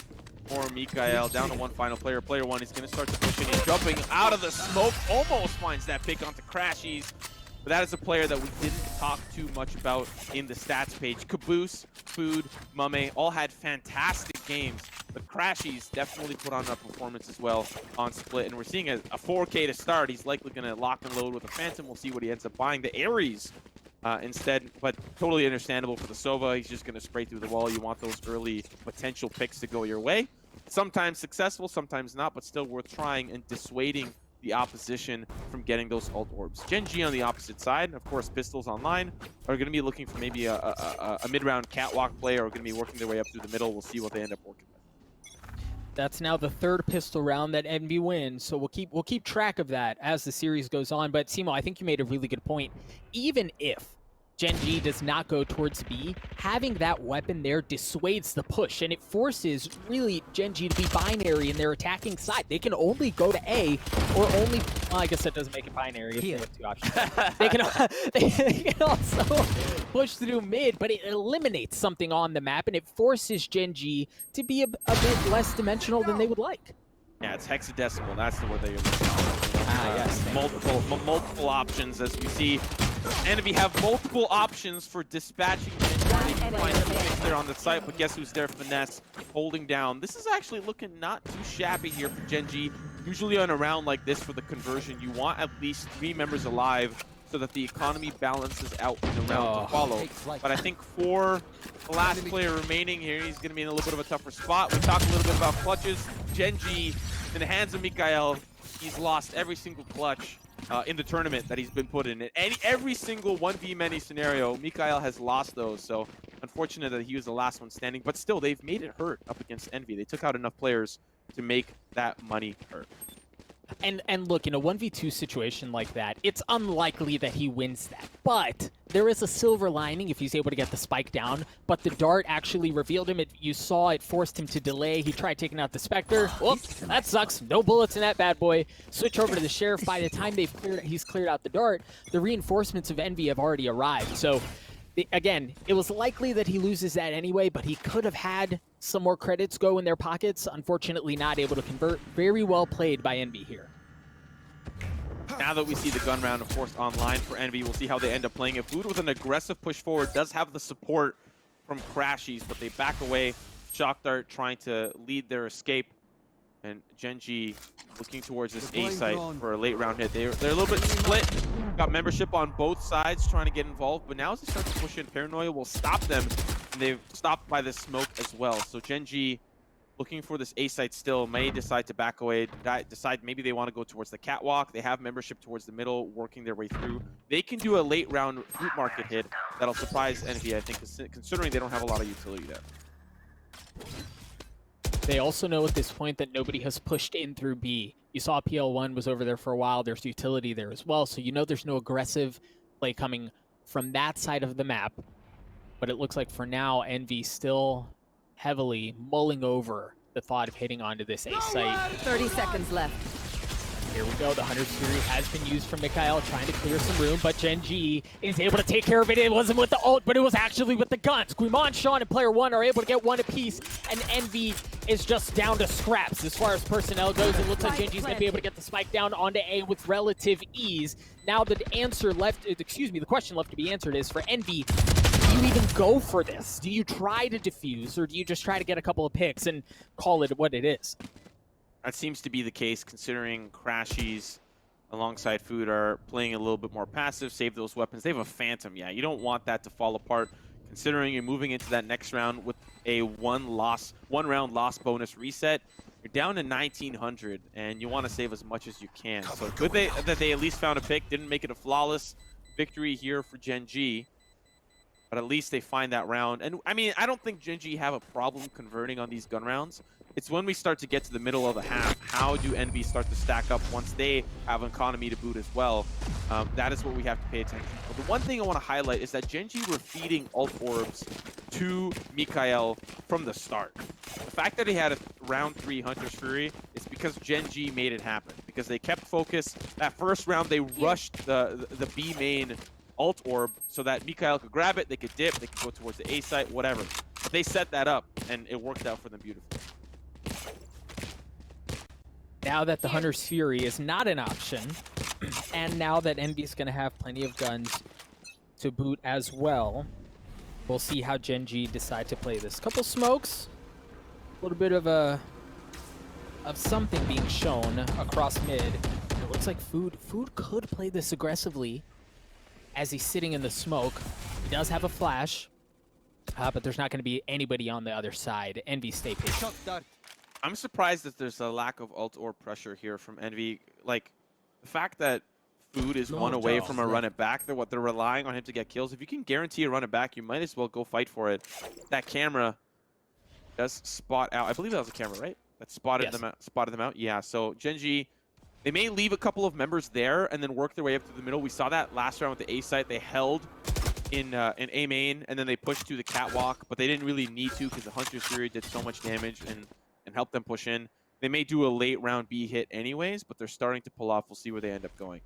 for Mikael. Down to one final player. Player 1 is going to start to push in. He's jumping out of the smoke. Almost finds that pick onto crashies. But that is a player that we didn't talk too much about in the stats page. Caboose, Food, Mummay all had fantastic games. But crashies definitely put on a performance as well on split. And we're seeing a 4K to start. He's likely going to lock and load with a Phantom. We'll see what he ends up buying. The Ares instead, but totally understandable for the Sova. He's just going to spray through the wall. You want those early potential picks to go your way. Sometimes successful, sometimes not, but still worth trying and dissuading the opposition from getting those ult orbs. Genji on the opposite side, of course, Pistols online, are going to be looking for maybe a mid-round catwalk play, or are going to be working their way up through the middle. We'll see what they end up working with. That's now the third pistol round that Envy wins, so we'll keep track of that as the series goes on. But Simo, I think you made a really good point. Even if Genji does not go towards B, having that weapon there dissuades the push, and it forces really Genji to be binary in their attacking side. They can only go to A, or only, well, I guess that doesn't make it binary if they have 2 options. they can also push through mid, but it eliminates something on the map, and it forces Genji to be a bit less dimensional than they would like. Yeah, it's hexadecimal. That's the word that you're looking for. Yes. Multiple options, as we see. Envy have multiple options for dispatching. They can find teammates there on the site, but guess who's there? Finesse holding down. This is actually looking not too shabby here for Genji. Usually on a round like this for the conversion, you want at least 3 members alive so that the economy balances out in the round to follow. But I think for the last player remaining here, he's going to be in a little bit of a tougher spot. We talked a little bit about clutches. Genji, in the hands of Mikael, he's lost every single clutch in the tournament that he's been put in. Every single 1v many scenario, Mikael has lost those. So unfortunate that he was the last one standing. But still, they've made it hurt up against Envy. They took out enough players to make that money hurt. And look, in a 1v2 situation like that, it's unlikely that he wins that. But there is a silver lining if he's able to get the spike down. But the dart actually revealed him. You saw it forced him to delay. He tried taking out the Spectre. Whoops, that sucks. No bullets in that bad boy. Switch over to the Sheriff. By the time he's cleared out the dart, the reinforcements of Envy have already arrived. So again, it was likely that he loses that anyway, but he could have had some more credits go in their pockets. Unfortunately, not able to convert. Very well played by Envy here. Now that we see the gun round, of course, online for Envy, we'll see how they end up playing it. Food with an aggressive push forward does have the support from crashies, but they back away. Shock Dart trying to lead their escape. And Genji looking towards this A site for a late round hit. They're a little bit split. Got membership on both sides trying to get involved, but now as they start to push in, Paranoia will stop them. And they've stopped by the smoke as well. So Genji, looking for this A site still, may decide to back away, decide maybe they want to go towards the catwalk. They have membership towards the middle, working their way through. They can do a late round root market hit that'll surprise Envy, I think, considering they don't have a lot of utility there. They also know at this point that nobody has pushed in through B. You saw PL1 was over there for a while. There's utility there as well, so you know there's no aggressive play coming from that side of the map. But it looks like for now, Envy still heavily mulling over the thought of hitting onto this A site. 30 seconds left. Here we go. The Hunter's Fury has been used from Mikhail, trying to clear some room, but Genji is able to take care of it. It wasn't with the ult, but it was actually with the guns. Guimon, Sean, and Player 1 are able to get one apiece, and Envy is just down to scraps. As far as personnel goes, it looks like Genji's going to be able to get the spike down onto A with relative ease. Now the question left to be answered is, for Envy, do you even go for this? Do you try to defuse, or do you just try to get a couple of picks and call it what it is? That seems to be the case, considering crashies alongside Food are playing a little bit more passive, save those weapons. They have a Phantom, yeah. You don't want that to fall apart, considering you're moving into that next round with a one round loss bonus reset. You're down to 1900, and you want to save as much as you can. So good that they at least found a pick, didn't make it a flawless victory here for Genji. But at least they find that round. And I mean, I don't think Genji have a problem converting on these gun rounds. It's when we start to get to the middle of the half, how do Envy start to stack up once they have an economy to boot as well? That is what we have to pay attention to. But the one thing I want to highlight is that Genji were feeding ult orbs to Mikhail from the start. The fact that he had a round 3 Hunter's Fury is because Genji made it happen. Because they kept focus. That first round, they rushed the B main ult orb so that Mikhail could grab it, they could dip, they could go towards the A site, whatever. But they set that up, and it worked out for them beautifully. Now that the Hunter's Fury is not an option, and now that Envy's going to have plenty of guns to boot as well, we'll see how Genji decide to play this. Couple smokes, a little bit of something being shown across mid. It looks like Food could play this aggressively as he's sitting in the smoke. He does have a flash, but there's not going to be anybody on the other side. Envy stay patient. I'm surprised that there's a lack of ult or pressure here from Envy. Like, the fact that Food is one away from a run it back, they're relying on him to get kills. If you can guarantee a run it back, you might as well go fight for it. That camera does spot out. I believe that was a camera, right? That spotted them out. Yeah, so Genji, they may leave a couple of members there and then work their way up to the middle. We saw that last round with the A site. They held in A main, and then they pushed to the catwalk, but they didn't really need to because the Hunter's Fury did so much damage and help them push in. They may do a late round B hit anyways, but they're starting to pull off. We'll see where they end up going.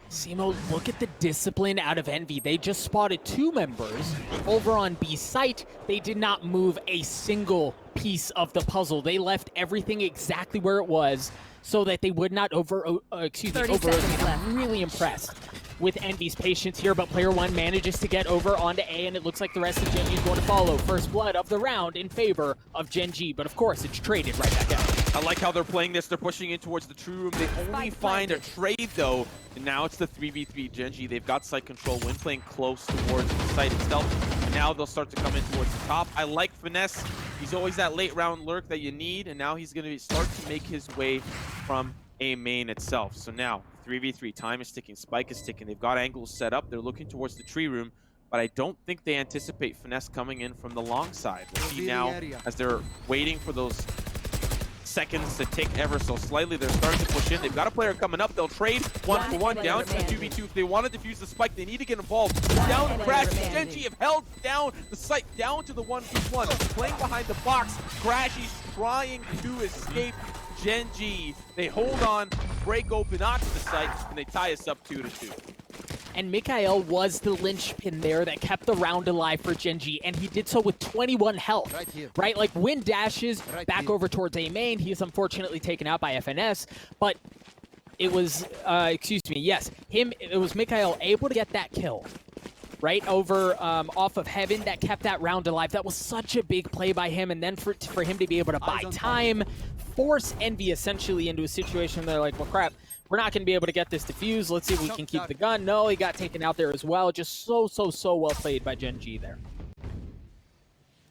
Simo, look at the discipline out of Envy. They just spotted 2 members over on B site. They did not move a single piece of the puzzle. They left everything exactly where it was so that they would not overload. I'm really impressed with Envy's patience here, but Player 1 manages to get over onto A, and it looks like the rest of Genji is going to follow. First blood of the round in favor of Genji, but of course it's traded right back out. I like how they're playing this. They're pushing in towards the true room. They only find a trade, though, and now it's the 3v3 Genji. They've got site control when playing close towards the site itself, and now they'll start to come in towards the top. I like Finesse. He's always that late round lurk that you need, and now he's going to start to make his way from A main itself. So now 3v3, time is ticking, spike is ticking. They've got angles set up. They're looking towards the tree room, but I don't think they anticipate Finesse coming in from the long side. We'll see now as they're waiting for those seconds to tick ever so slightly. They're starting to push in. They've got a player coming up. They'll trade 1-for-1 down to the 2v2. If they want to defuse the spike, they need to get involved. Down to crashies. Genji have held down the site down to the 1v1. Playing behind the box. Crashies trying to escape. Genji, they hold on, break open onto the site, and they tie us up 2-2. And Mikhail was the linchpin there that kept the round alive for Genji, and he did so with 21 health, right? Like, Wind dashes back over towards A main. He is unfortunately taken out by FNS, but it was, it was Mikhail able to get that kill, right, over off of Heaven that kept that round alive. That was such a big play by him, and then for him to be able to buy time, force Envy essentially into a situation where they're like, well, crap, we're not going to be able to get this defused. Let's see if we can keep the gun. No, he got taken out there as well. Just so well played by Genji there.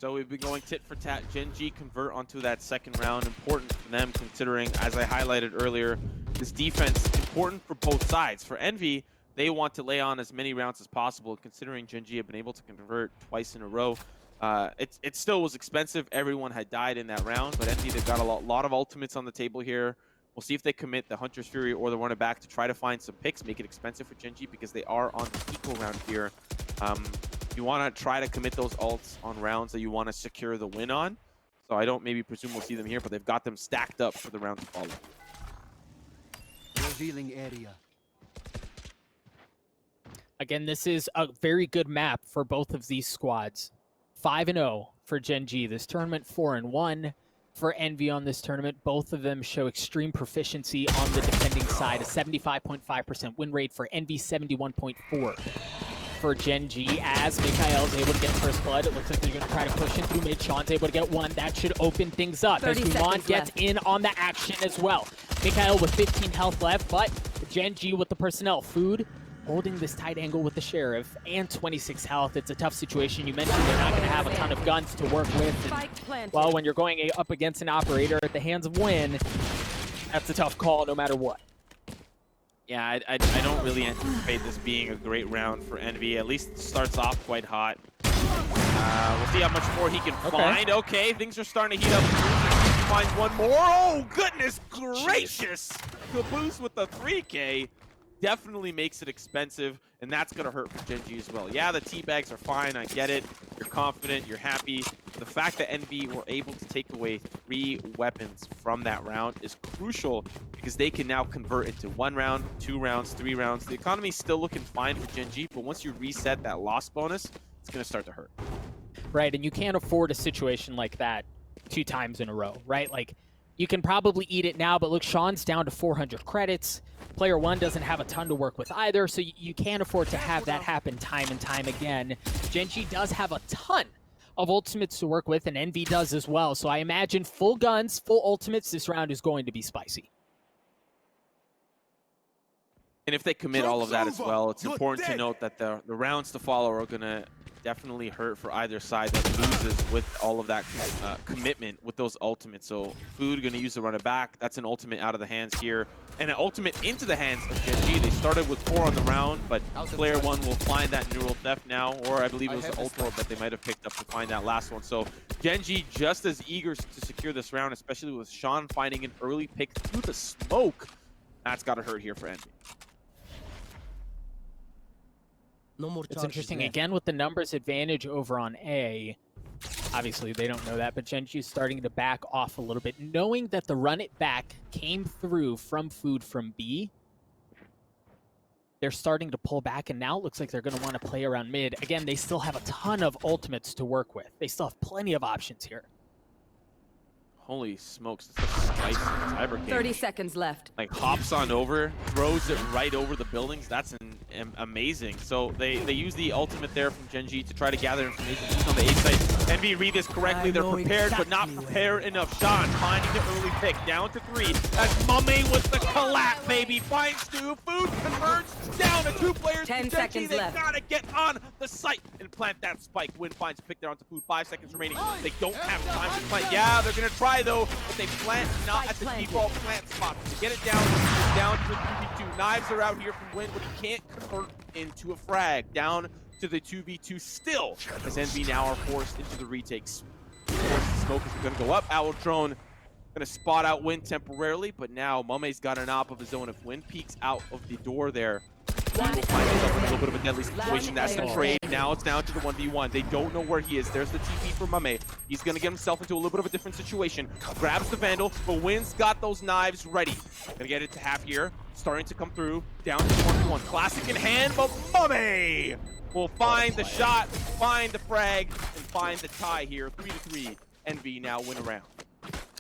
So we've been going tit for tat. Genji convert onto that second round. Important for them considering, as I highlighted earlier, this defense important for both sides. For Envy, they want to lay on as many rounds as possible. Considering Genji have been able to convert twice in a row, It still was expensive. Everyone had died in that round, but Envy, they've got a lot of ultimates on the table here. We'll see if they commit the Hunter's Fury or the Run It Back to try to find some picks, make it expensive for Gen G because they are on the equal round here. You want to try to commit those ults on rounds that you want to secure the win on. So I don't maybe presume we'll see them here, but they've got them stacked up for the round to follow. Revealing area. Again, this is a very good map for both of these squads. 5-0 for Gen G this tournament, 4-1 for Envy on this tournament. Both of them show extreme proficiency on the defending side. A 75.5% win rate for Envy, 71.4 for Gen G. As Mikhail is able to get first blood, it looks like they're going to try to push into mid. Sean's able to get one. That should open things up as Dumont gets in on the action as well. Mikhail with 15 health left, but Gen G with the personnel. Food holding this tight angle with the Sheriff and 26 health. It's a tough situation. You mentioned they're not going to have a ton of guns to work with. And, well, when you're going up against an operator at the hands of Win, that's a tough call no matter what. Yeah, I don't really anticipate this being a great round for Envy. At least it starts off quite hot. We'll see how much more he can find. Okay, things are starting to heat up. He finds one more. Oh, goodness gracious! Caboose with the 3K. Definitely makes it expensive, and that's going to hurt for Gen G as well. Yeah, the teabags are fine. I get it. You're confident. You're happy. The fact that Envy were able to take away 3 weapons from that round is crucial because they can now convert into 1 round, 2 rounds, 3 rounds. The economy's still looking fine for Gen G, but once you reset that loss bonus, it's going to start to hurt. Right, and you can't afford a situation like that 2 times in a row, right? Like, you can probably eat it now, but look, Sean's down to 400 credits. Player 1 doesn't have a ton to work with either, so you can't afford to have that happen time and time again. Gen G does have a ton of ultimates to work with, and Envy does as well. So I imagine full guns, full ultimates, this round is going to be spicy. And if they commit all of that as well, it's important to note that the rounds to follow are going to definitely hurt for either side that loses with all of that commitment with those ultimates. So Food going to use the Run It Back. That's an ultimate out of the hands here. And an ultimate into the hands of Gen G. They started with 4 on the round, but player 1 will find that neural theft now, or I believe it was the ult orb that they might have picked up to find that last one. So Gen G just as eager to secure this round, especially with Sean finding an early pick through the smoke. That's got to hurt here for Envy. No more. It's interesting, again, with the numbers advantage over on A. Obviously, they don't know that, but Gen G is starting to back off a little bit, knowing that the Run It Back came through from Food from B. They're starting to pull back, and now it looks like they're going to want to play around mid. Again, they still have a ton of ultimates to work with. They still have plenty of options here. Holy smokes, it's a spicy cyber game. 30 seconds left. Like hops on over, throws it right over the buildings. That's amazing. So they use the ultimate there from Gen G to try to gather information on the A site. Envy read this correctly. They're prepared, but not prepared enough. Sean finding the early pick, down to 3. As Mummay with the collapse, baby, finds 2. Food converts down to 2 players. 10 seconds left. They gotta get on the site and plant that spike. Win finds a pick there onto Food. 5 seconds remaining. They don't have time to plant. Yeah, they're gonna try though, but they plant not at the default plant spot. To get it down to the 2v2. Knives are out here from Win, but he can't convert into a frag. Down to the 2v2 still, as Envy now are forced into the retakes. Of course, the smoke is going to go up. Owl Drone going to spot out Win temporarily, but now Mummay's got an op of his own. If Win peeks out of the door there, he will find himself in a little bit of a deadly situation. That's the trade. Now it's down to the 1v1. They don't know where he is. There's the TP for Mummay. He's going to get himself into a little bit of a different situation. Grabs the Vandal, but Win's got those knives ready. Going to get it to half here. Starting to come through. Down to 1v1. Classic in hand, but Mummay will find the shot, find the frag, and find the tie here. 3-3. Envy now win a round.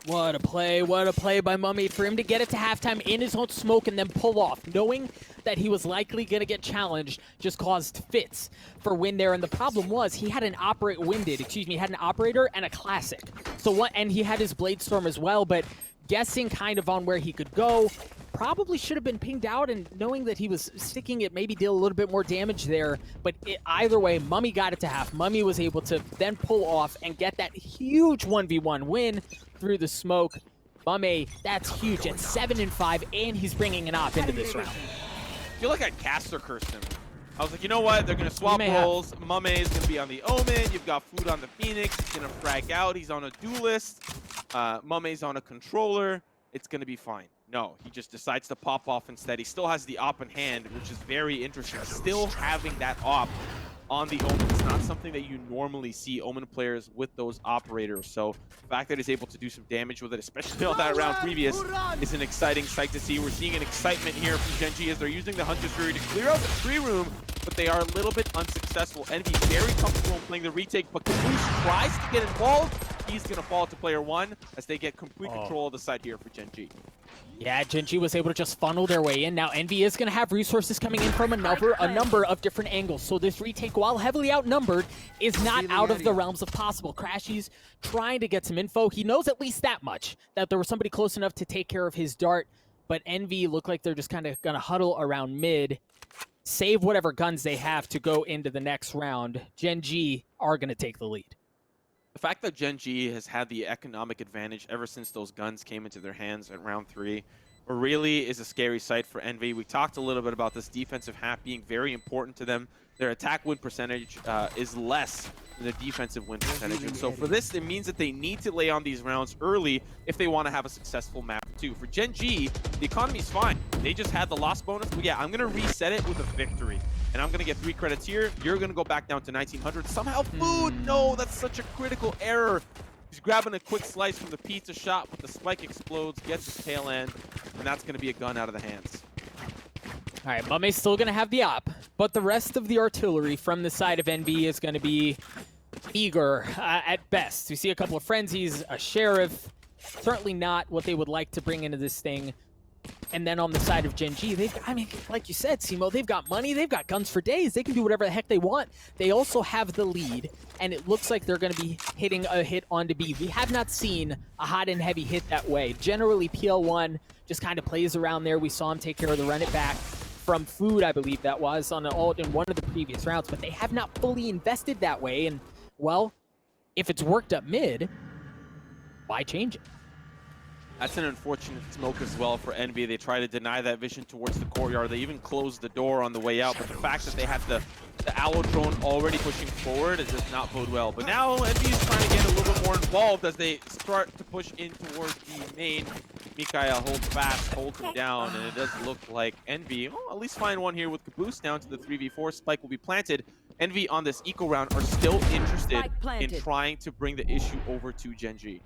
What a play by Mummay for him to get it to halftime in his own smoke and then pull off, knowing that he was likely going to get challenged, just caused fits for Win there. And the problem was he had an had an operator and a classic. So what? And he had his Blade Storm as well, but guessing kind of on where he could go, probably should have been pinged out, and knowing that he was sticking it, maybe deal a little bit more damage there. But either way, Mummay got it to half. Mummay was able to then pull off and get that huge 1v1 win through the smoke. Mummay, that's huge at 7-5, and he's bringing an op into this round. I feel like I caster cursed him. I was like, you know what? They're going to swap may have. roles. Mummay is going to be on the Omen. You've got Food on the Phoenix. He's going to frag out. He's on a duelist. Mummay's on a controller. It's going to be fine. No, he just decides to pop off instead. He still has the op in hand, which is very interesting. Still having that op on the Omen. It's not something that you normally see Omen players with those operators. So the fact that he's able to do some damage with it, especially on that round previous, is an exciting sight to see. We're seeing an excitement here from Genji as they're using the Hunter's Fury to clear out the tree room, but they are a little bit unsuccessful. Envy very comfortable in playing the retake, but Caboose tries to get involved. He's going to fall to player one as they get complete control of the side here for Genji. Yeah, Genji was able to just funnel their way in. Now Envy is going to have resources coming in from a number of different angles. So this retake, while heavily outnumbered, is not out of the realms of possible. Crashies trying to get some info. He knows at least that much, that there was somebody close enough to take care of his dart. But Envy look like they're just kind of going to huddle around mid, save whatever guns they have to go into the next round. Genji are going to take the lead. The fact that Genji has had the economic advantage ever since those guns came into their hands at round 3 really is a scary sight for Envy. We talked a little bit about this defensive half being very important to them. Their attack win percentage is less than the defensive win percentage. And so for this, it means that they need to lay on these rounds early if they want to have a successful map too. For Genji, the economy's fine. They just had the loss bonus. But yeah, I'm going to reset it with a victory. And I'm going to get 3 credits here. You're going to go back down to 1900. Somehow food. No, that's such a critical error. He's grabbing a quick slice from the pizza shop, but the spike explodes, gets his tail end, and that's going to be a gun out of the hands. All right, Mummay's still going to have the op, but the rest of the artillery from the side of Envy is going to be eager at best. We see a couple of frenzies, a sheriff, certainly not what they would like to bring into this thing. And then on the side of Genji, I mean, like you said, Simo, they've got money, they've got guns for days, they can do whatever the heck they want. They also have the lead, and it looks like they're going to be hitting a hit onto B. We have not seen a hot and heavy hit that way. Generally, PL1 just kind of plays around there. We saw him take care of the run it back from Food, I believe that was, on an ult in one of the previous rounds, but they have not fully invested that way, and, well, if it's worked up mid, why change it? That's an unfortunate smoke as well for Envy. They try to deny that vision towards the courtyard. They even closed the door on the way out, but the fact that they have the Owl drone already pushing forward, it does not bode well. But now Envy is trying to get a little bit more involved as they start to push in towards the main. Mikael holds fast, holds him down, and it does look like Envy, well, at least find one here with Caboose down to the 3v4. Spike will be planted. Envy on this eco round are still interested in trying to bring the issue over to Genji.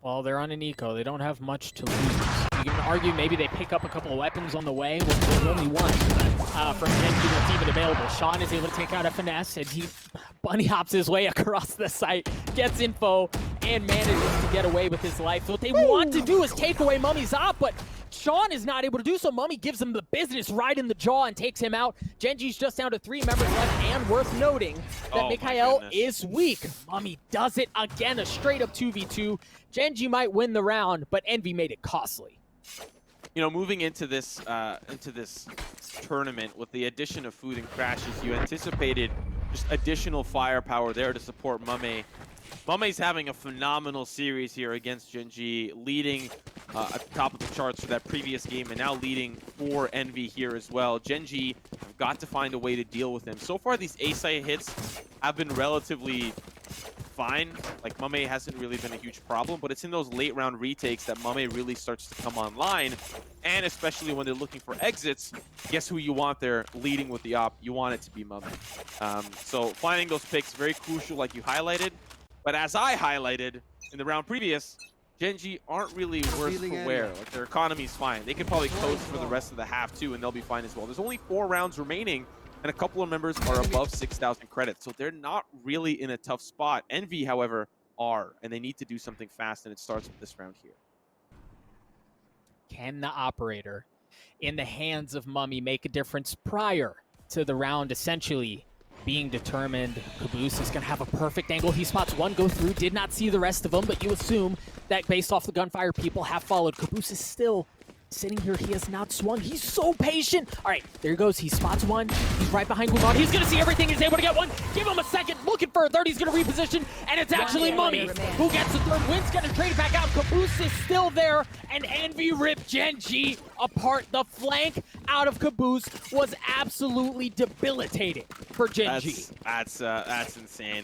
Well, they're on an eco. They don't have much to lose. You can argue maybe they pick up a couple of weapons on the way. Well, there's only one from Genji that's even available. Sean is able to take out a finesse, and he bunny hops his way across the site, gets info, and manages to get away with his life. So what they want to do is take away Mummy's op, but Sean is not able to do so. Mummy gives him the business right in the jaw and takes him out. Genji's just down to 3 members left, and worth noting that Mikael is weak. Mummy does it again, a straight-up 2v2. Genji might win the round, but Envy made it costly. You know, moving into this tournament with the addition of Food and Crashes, you anticipated just additional firepower there to support Mummay. Mummay's having a phenomenal series here against Genji, leading at the top of the charts for that previous game, and now leading for Envy here as well. Genji have got to find a way to deal with him. So far, these A-site hits have been relatively fine. Like, Mummay hasn't really been a huge problem, but it's in those late round retakes that Mummay really starts to come online, and especially when they're looking for exits, guess who you want there leading with the op? You want it to be Mummay. So finding those picks, very crucial like you highlighted. But as I highlighted in the round previous, Genji aren't really worse for wear. Like, their economy's fine. They can probably coast for the rest of the half too, and they'll be fine as well. There's only 4 rounds remaining, and a couple of members are above 6,000 credits, so they're not really in a tough spot. Envy, however, are, and they need to do something fast, and it starts with this round here. Can the operator in the hands of Mummy make a difference prior to the round essentially being determined? Caboose is going to have a perfect angle. He spots one go through, did not see the rest of them, but you assume that based off the gunfire, people have followed. Caboose is still Sitting here, he has not swung. He's so patient. All right, there he goes. He spots one. He's right behind Guimond. He's going to see everything. He's able to get one. Give him a second. Looking for a third. He's going to reposition, and it's actually Mummay who gets the third. Wynn's going to trade it back out. Caboose is still there, and Envy ripped Genghsta apart. The flank out of Caboose was absolutely debilitating for Genghsta. That's insane.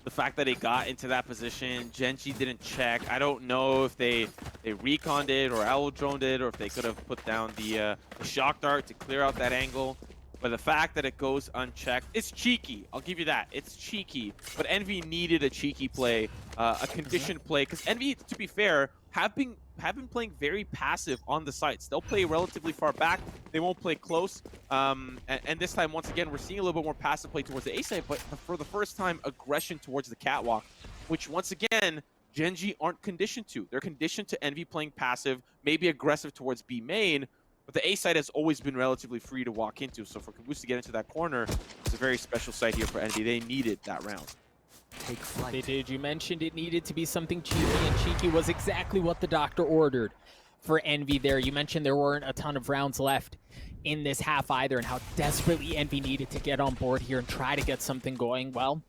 The fact that he got into that position, Genghsta didn't check. I don't know if they reconned it or owl droned it, or if they could have put down the shock dart to clear out that angle. But the fact that it goes unchecked, it's cheeky. I'll give you that. It's cheeky. But Envy needed a cheeky play, a conditioned play, because Envy, to be fair, have been playing very passive on the sites. They'll play relatively far back. They won't play close. And this time, once again, we're seeing a little bit more passive play towards the A side, but for the first time, aggression towards the catwalk, which once again, Genghsta aren't conditioned to. They're conditioned to Envy playing passive, maybe aggressive towards B main, but the A side has always been relatively free to walk into. So for Caboose to get into that corner, it's a very special site here for Envy. They needed that round. Take flight. They did. You mentioned it needed to be something cheeky, and cheeky was exactly what the doctor ordered for Envy there. You mentioned there weren't a ton of rounds left in this half either, and how desperately Envy needed to get on board here and try to get something going. Well,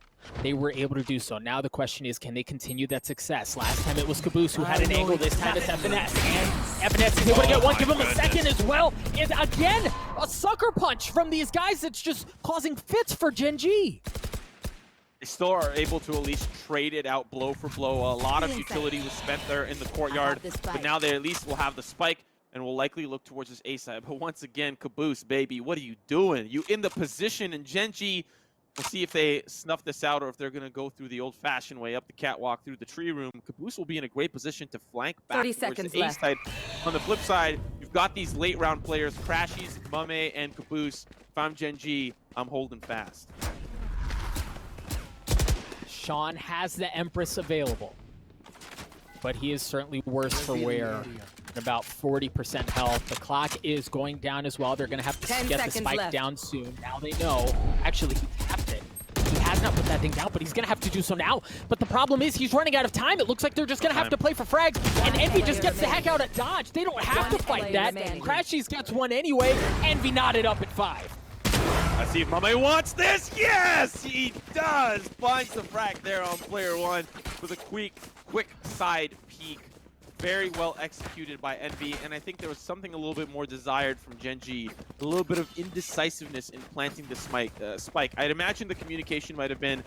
they were able to do so. Now the question is, can they continue that success? Last time it was Caboose who had an angle. This time it's FNS. And FNS is able to get one. Give him a second as well. Is again a sucker punch from these guys that's just causing fits for Genghsta. They still are able to at least trade it out blow for blow. A lot of utility was spent there in the courtyard, but now they at least will have the spike and will likely look towards this A side. But once again, Caboose, baby, what are you doing? You in the position, and Genghsta, we'll see if they snuff this out or if they're going to go through the old-fashioned way, up the catwalk, through the tree room. Caboose will be in a great position to flank back 30 towards seconds the A left. side. On the flip side, you've got these late-round players, Crashies, Mummay, and Caboose. If I'm Genghsta, I'm holding fast. Sean has the Empress available, but he is certainly worse for wear. At about 40% health. The clock is going down as well. They're going to have to 10 get the seconds spike left. down soon. Now they know. Actually, he tapped it. He has not put that thing down, but he's going to have to do so now. But the problem is he's running out of time. It looks like they're just going to have to play for frags, and Envy just gets the heck out of dodge. They don't have to fight that. Crashies gets one anyway. Envy knotted up at 5. Let's see if Mummay wants this. Yes, he does. Finds the frag there on player one with a quick side peek. Very well executed by Envy, and I think there was something a little bit more desired from Genghsta, a little bit of indecisiveness in planting the spike. I'd imagine the communication might have been,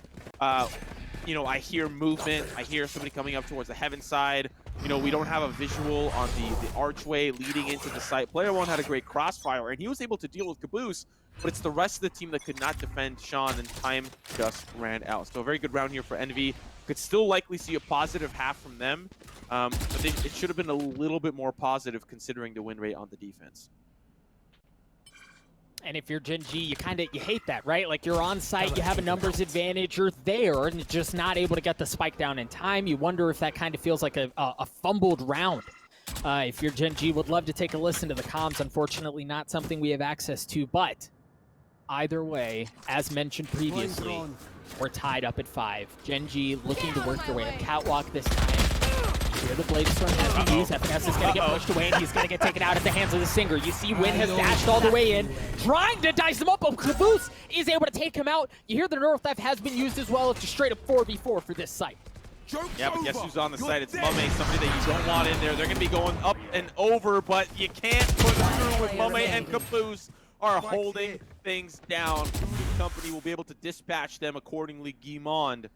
you know, I hear movement, I hear somebody coming up towards the heaven side. You know, we don't have a visual on the archway leading into the site. Player one had a great crossfire, and he was able to deal with Caboose, but it's the rest of the team that could not defend Sean, and time just ran out. So a very good round here for Envy. Could still likely see a positive half from them, but it should have been a little bit more positive considering the win rate on the defense. And if you're Genghsta, you hate that, right? Like, you're on site, you have a numbers advantage, you're there, and just not able to get the spike down in time. You wonder if that kind of feels like a fumbled round. If you're Genghsta, would love to take a listen to the comms. Unfortunately, not something we have access to, but either way, as mentioned previously, we're tied up at 5. Genghsta looking to work their way up catwalk this time. Here the blade storm has been used. FNS is going to get pushed away, and he's going to get taken out at the hands of the Singer. You see Wynn has dashed all the way in, trying to dice him up, but Caboose is able to take him out. You hear the North F has been used as well. It's a straight up 4v4 for this site. Yeah, but guess who's on the site? It's Mummay, somebody that you don't want in there. They're going to be going up and over, but you can't put through with Mummay, and Caboose are holding things down. The company will be able to dispatch them accordingly. Guimond,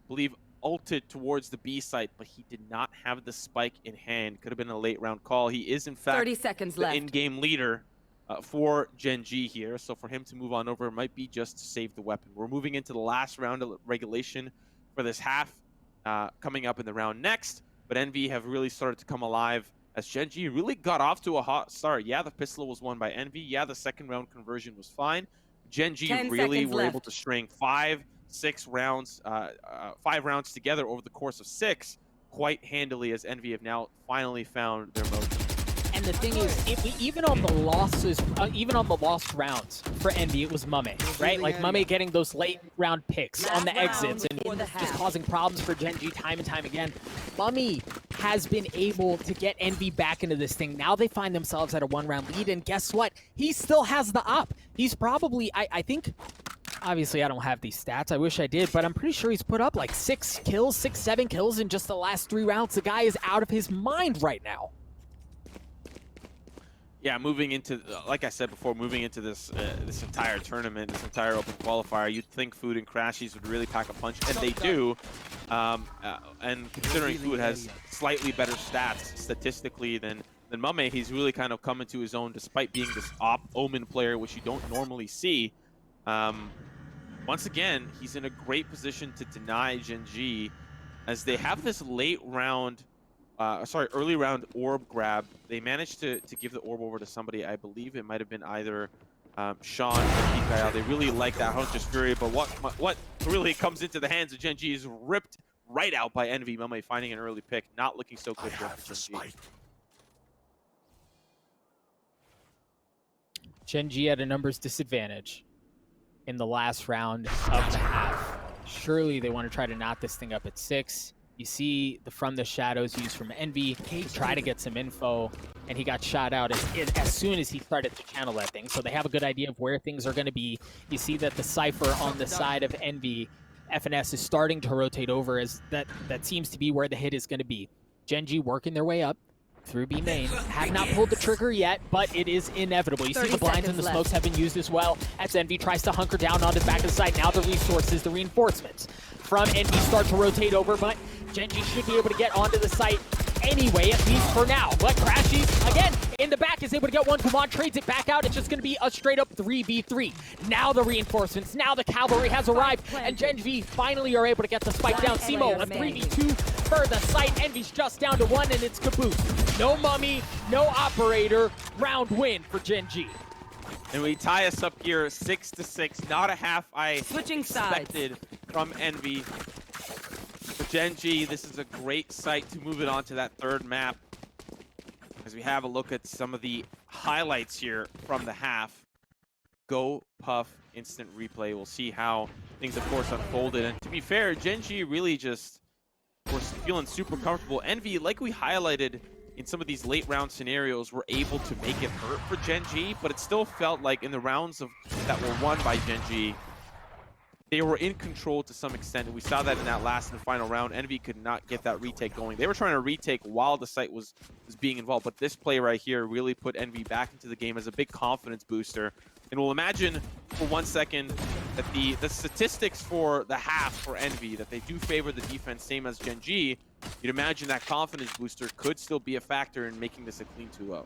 believe, ulted towards the B site, but he did not have the spike in hand. Could have been a late round call. He is, in fact, 30 seconds the left. in-game leader for Genghsta here, so for him to move on over might be just to save the weapon. We're moving into the last round of regulation for this half, coming up in the round next, but Envy have really started to come alive as Genghsta really got off to a hot start. Yeah, the pistol was won by Envy. Yeah, the second round conversion was fine. Genghsta really were able to string 5 rounds together over the course of 6 quite handily, as Envy have now finally found their mojo. And the thing is, even on the losses, even on the lost rounds for Envy, it was Mummay, right? Like Mummay getting those late round picks on the exits and just causing problems for Genghsta time and time again. Mummay has been able to get Envy back into this thing. Now they find themselves at a 1-round lead, and guess what? He still has the up. He's probably, I think, obviously I don't have these stats. I wish I did, but I'm pretty sure he's put up like 6 kills, 6, 7 kills in just the last 3 rounds. The guy is out of his mind right now. Yeah, moving into, like I said before, moving into this this entire tournament, this entire open qualifier, you'd think Food and Crashies would really pack a punch, and they do. And considering Food has slightly better stats statistically than Mummay, he's really kind of come into his own despite being this Omen player, which you don't normally see. Once again, he's in a great position to deny Genghsta as they have this late round, early round orb grab. They managed to give the orb over to somebody. I believe it might have been either Sean or Mikael. They really like that Hunter's Fury, but what really comes into the hands of Genghsta is ripped right out by Envy. Mummay finding an early pick, not looking so good for Genghsta. Genghsta at a numbers disadvantage in the last round of the half. Surely they want to try to knot this thing up at 6. You see the From the Shadows used from Envy to try to get some info, and he got shot out as soon as he started to channel that thing. So they have a good idea of where things are going to be. You see that the Cypher on the side of Envy, FNS, is starting to rotate over, as that seems to be where the hit is going to be. Genghsta working their way up through B main. Have not pulled the trigger yet, but it is inevitable. You see the blinds and the smokes have been used as well as Envy tries to hunker down on the back of the site. Now the resources, the reinforcements from Envy start to rotate over, but Genghsta should be able to get onto the site anyway, at least for now. But Crashies, again, in the back is able to get one. Kumon trades it back out. It's just going to be a straight-up 3v3. Now the reinforcements, now the cavalry has arrived, and Genghsta finally are able to get the spike down. Simo, a 3v2 for the site. Envy's just down to 1, and it's caboose. No mummy, no operator. Round win for Genghsta. And we tie us up here 6-6. Not a half I Switching expected from Envy. For Genghsta, this is a great site to move it on to that third map. As we have a look at some of the highlights here from the half. Go Puff instant replay. We'll see how things, of course, unfolded. And to be fair, Genghsta really just was feeling super comfortable. Envy, like we highlighted in some of these late round scenarios, were able to make it hurt for Genghsta, but it still felt like in the rounds that were won by Genghsta, they were in control to some extent, and we saw that in that last and final round. Envy could not get that retake going. They were trying to retake while the site was being involved, but this play right here really put Envy back into the game as a big confidence booster. And we'll imagine for 1 second that the statistics for the half for Envy, that they do favor the defense, same as Genghsta. You'd imagine that confidence booster could still be a factor in making this a clean 2-0.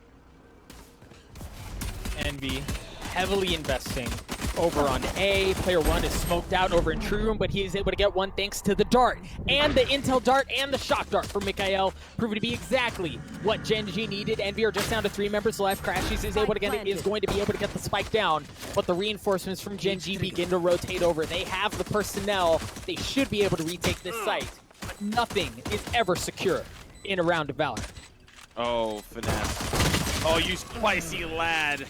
Envy heavily investing over on A. Player 1 is smoked out over in True Room, but he is able to get one thanks to the dart. And the intel dart and the shock dart for Mikael proving to be exactly what Genghsta needed. Envy are just down to 3 members left. Crashies is going to be able to get the spike down, but the reinforcements from Genghsta begin to rotate over. They have the personnel. They should be able to retake this site. But nothing is ever secure in a round of Valorant. Oh, finesse. Oh, you spicy lad.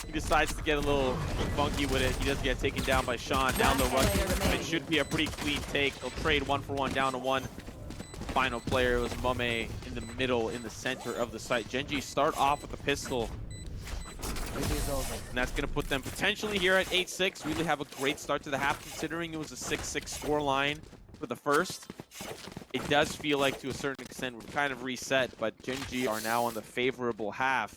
He decides to get a little funky with it. He does get taken down by Sean down the run. It should be a pretty clean take. They'll trade 1-for-1 down to 1. Final player was Mummay in the middle, in the center of the site. Genghsta start off with a pistol. And that's going to put them potentially here at 8-6. Really have a great start to the half, considering it was a 6-6 score line for the first. It does feel like, to a certain extent, we're kind of reset, but Genghsta are now on the favorable half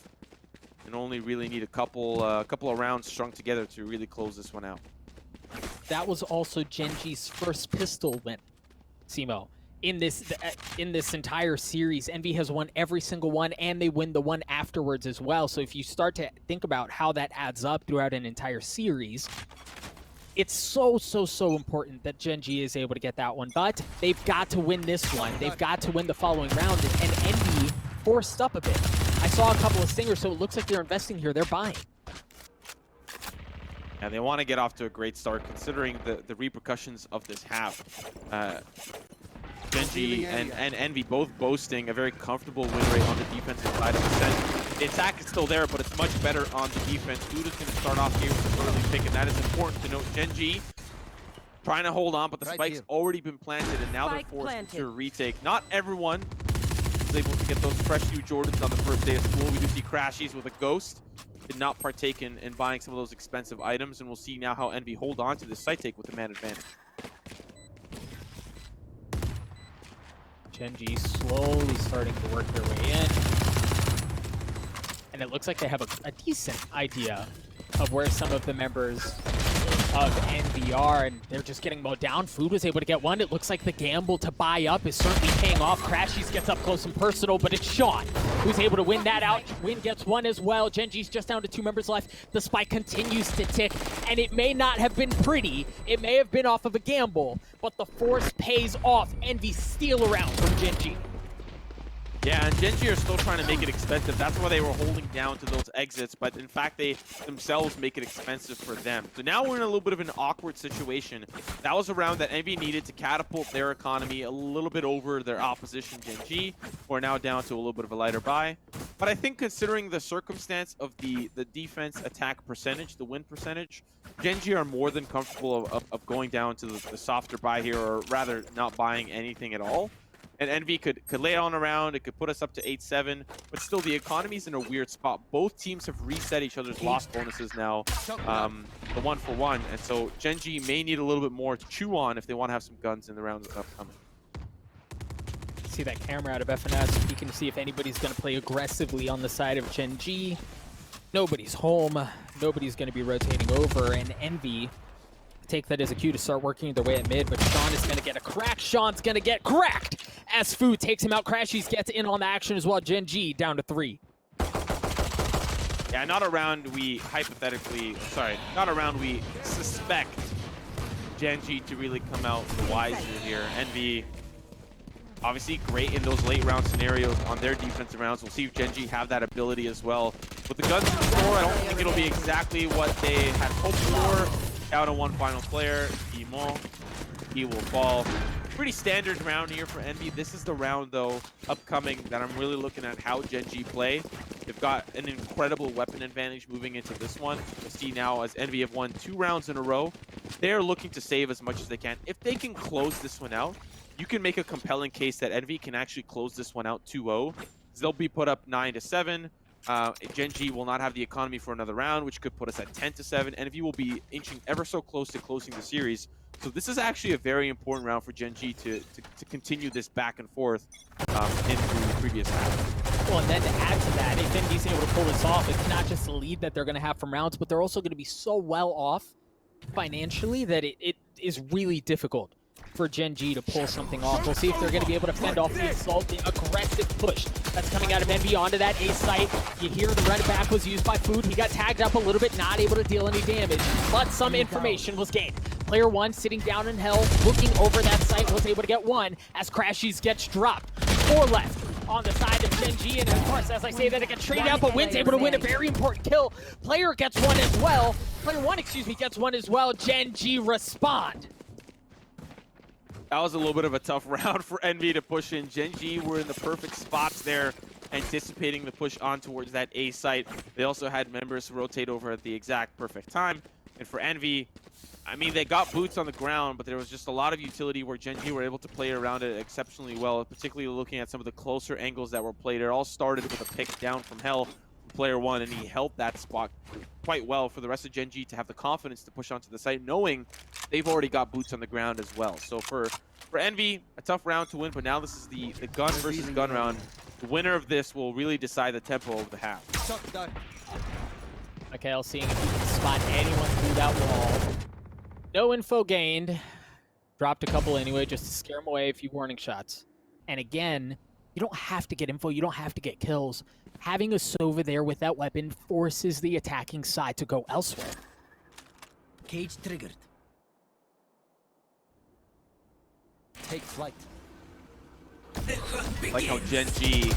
and only really need a couple of rounds strung together to really close this one out. That was also Genghsta's first pistol win, Simo. In this entire series, Envy has won every single one, and they win the one afterwards as well. So if you start to think about how that adds up throughout an entire series, it's so important that Genghsta is able to get that one. But they've got to win this one. They've got to win the following round, and Envy forced up a bit. I saw a couple of stingers, so it looks like they're investing here. They're buying. And they want to get off to a great start, considering the repercussions of this half. Genghsta Genji and Envy both boasting a very comfortable win rate on the defensive side of the set. The attack is still there, but it's much better on the defense. Dude is going to start off here with an early pick, and that is important to note. Genji trying to hold on, but the spike's already been planted, and now they're forced to retake. Not everyone is able to get those fresh new Jordans on the first day of school. We do see crashies with a ghost. Did not partake in buying some of those expensive items, and we'll see now how Envy hold on to this site take with the man advantage. Genji slowly starting to work their way in. And it looks like they have a decent idea of where some of the members of Envy are, and they're just getting mowed down. Food was able to get one. It looks like the gamble to buy up is certainly paying off. Crashies gets up close and personal, but it's Sean who's able to win that out. Win gets one as well. Genji's just down to 2 members left. The spike continues to tick, and it may not have been pretty. It may have been off of a gamble, but the force pays off. Envy steal around from Genji. Yeah, and Genji are still trying to make it expensive. That's why they were holding down to those exits, but in fact, they themselves make it expensive for them. So now we're in a little bit of an awkward situation. That was a round that Envy needed to catapult their economy a little bit over their opposition, Genji, who are now down to a little bit of a lighter buy. But I think considering the circumstance of the defense attack percentage, the win percentage, Genji are more than comfortable of going down to the softer buy here, or rather not buying anything at all. And Envy could lay on around, it could put us up to 8-7, but still the economy's in a weird spot. Both teams have reset each other's loss bonuses now, the 1-for-1, and so Genji may need a little bit more to chew on if they want to have some guns in the rounds upcoming. See that camera out of FNS, you can see if anybody's going to play aggressively on the side of Genji. Nobody's home, nobody's going to be rotating over, and Envy take that as a cue to start working their way at mid, but Sean is going to get a crack. Sean's going to get cracked as Fu takes him out. Crashies gets in on the action as well. Genji down to 3. Yeah, not around we suspect Genji to really come out wiser here. Envy, obviously great in those late round scenarios on their defensive rounds. We'll see if Genji have that ability as well. With the guns in the store, I don't think it'll be exactly what they had hoped for. Out on one final player, Imo. He will fall. Pretty standard round here for Envy. This is the round, though, upcoming that I'm really looking at how Genji play. They've got an incredible weapon advantage moving into this one. We'll see now as Envy have won 2 rounds in a row. They're looking to save as much as they can. If they can close this one out, you can make a compelling case that Envy can actually close this one out 2-0. They'll be put up 9-7. Genji will not have the economy for another round, which could put us at 10-7. Envy will be inching ever so close to closing the series. So this is actually a very important round for Genji to continue this back and forth into the previous half. Well, and then to add to that, if Envy's able to pull this off, it's not just the lead that they're going to have from rounds, but they're also going to be so well off financially that it is really difficult for Genji to pull something off. We'll see if they're going to be able to fend off the assault, the aggressive push that's coming out of Envy onto that A site. You hear the run back was used by Food. He got tagged up a little bit, not able to deal any damage, but some information was gained. Player 1 sitting down in hell, looking over that site, was able to get 1 as Crashies gets dropped. 4 left on the side of Genji, and of course, as I say that, it gets traded out, but Win's able to win a very important kill. Player gets 1 as well. Player 1, excuse me, gets 1 as well. Genji respond. That was a little bit of a tough round for Envy to push in. Genji were in the perfect spots there, anticipating the push on towards that A site. They also had members rotate over at the exact perfect time. And for Envy, I mean, they got boots on the ground, but there was just a lot of utility where Genji were able to play around it exceptionally well, particularly looking at some of the closer angles that were played. It all started with a pick down from Hell from player 1, and he held that spot quite well for the rest of Genji to have the confidence to push onto the site, knowing they've already got boots on the ground as well. So for Envy, a tough round to win, but now this is the gun versus gun round. The winner of this will really decide the tempo of the half. Okay, seeing if he can spot anyone through that wall. No info gained. Dropped a couple anyway, just to scare him away, a few warning shots. And again, you don't have to get info, you don't have to get kills. Having a Sova there with that weapon forces the attacking side to go elsewhere. Cage triggered. Take flight. Like how Genji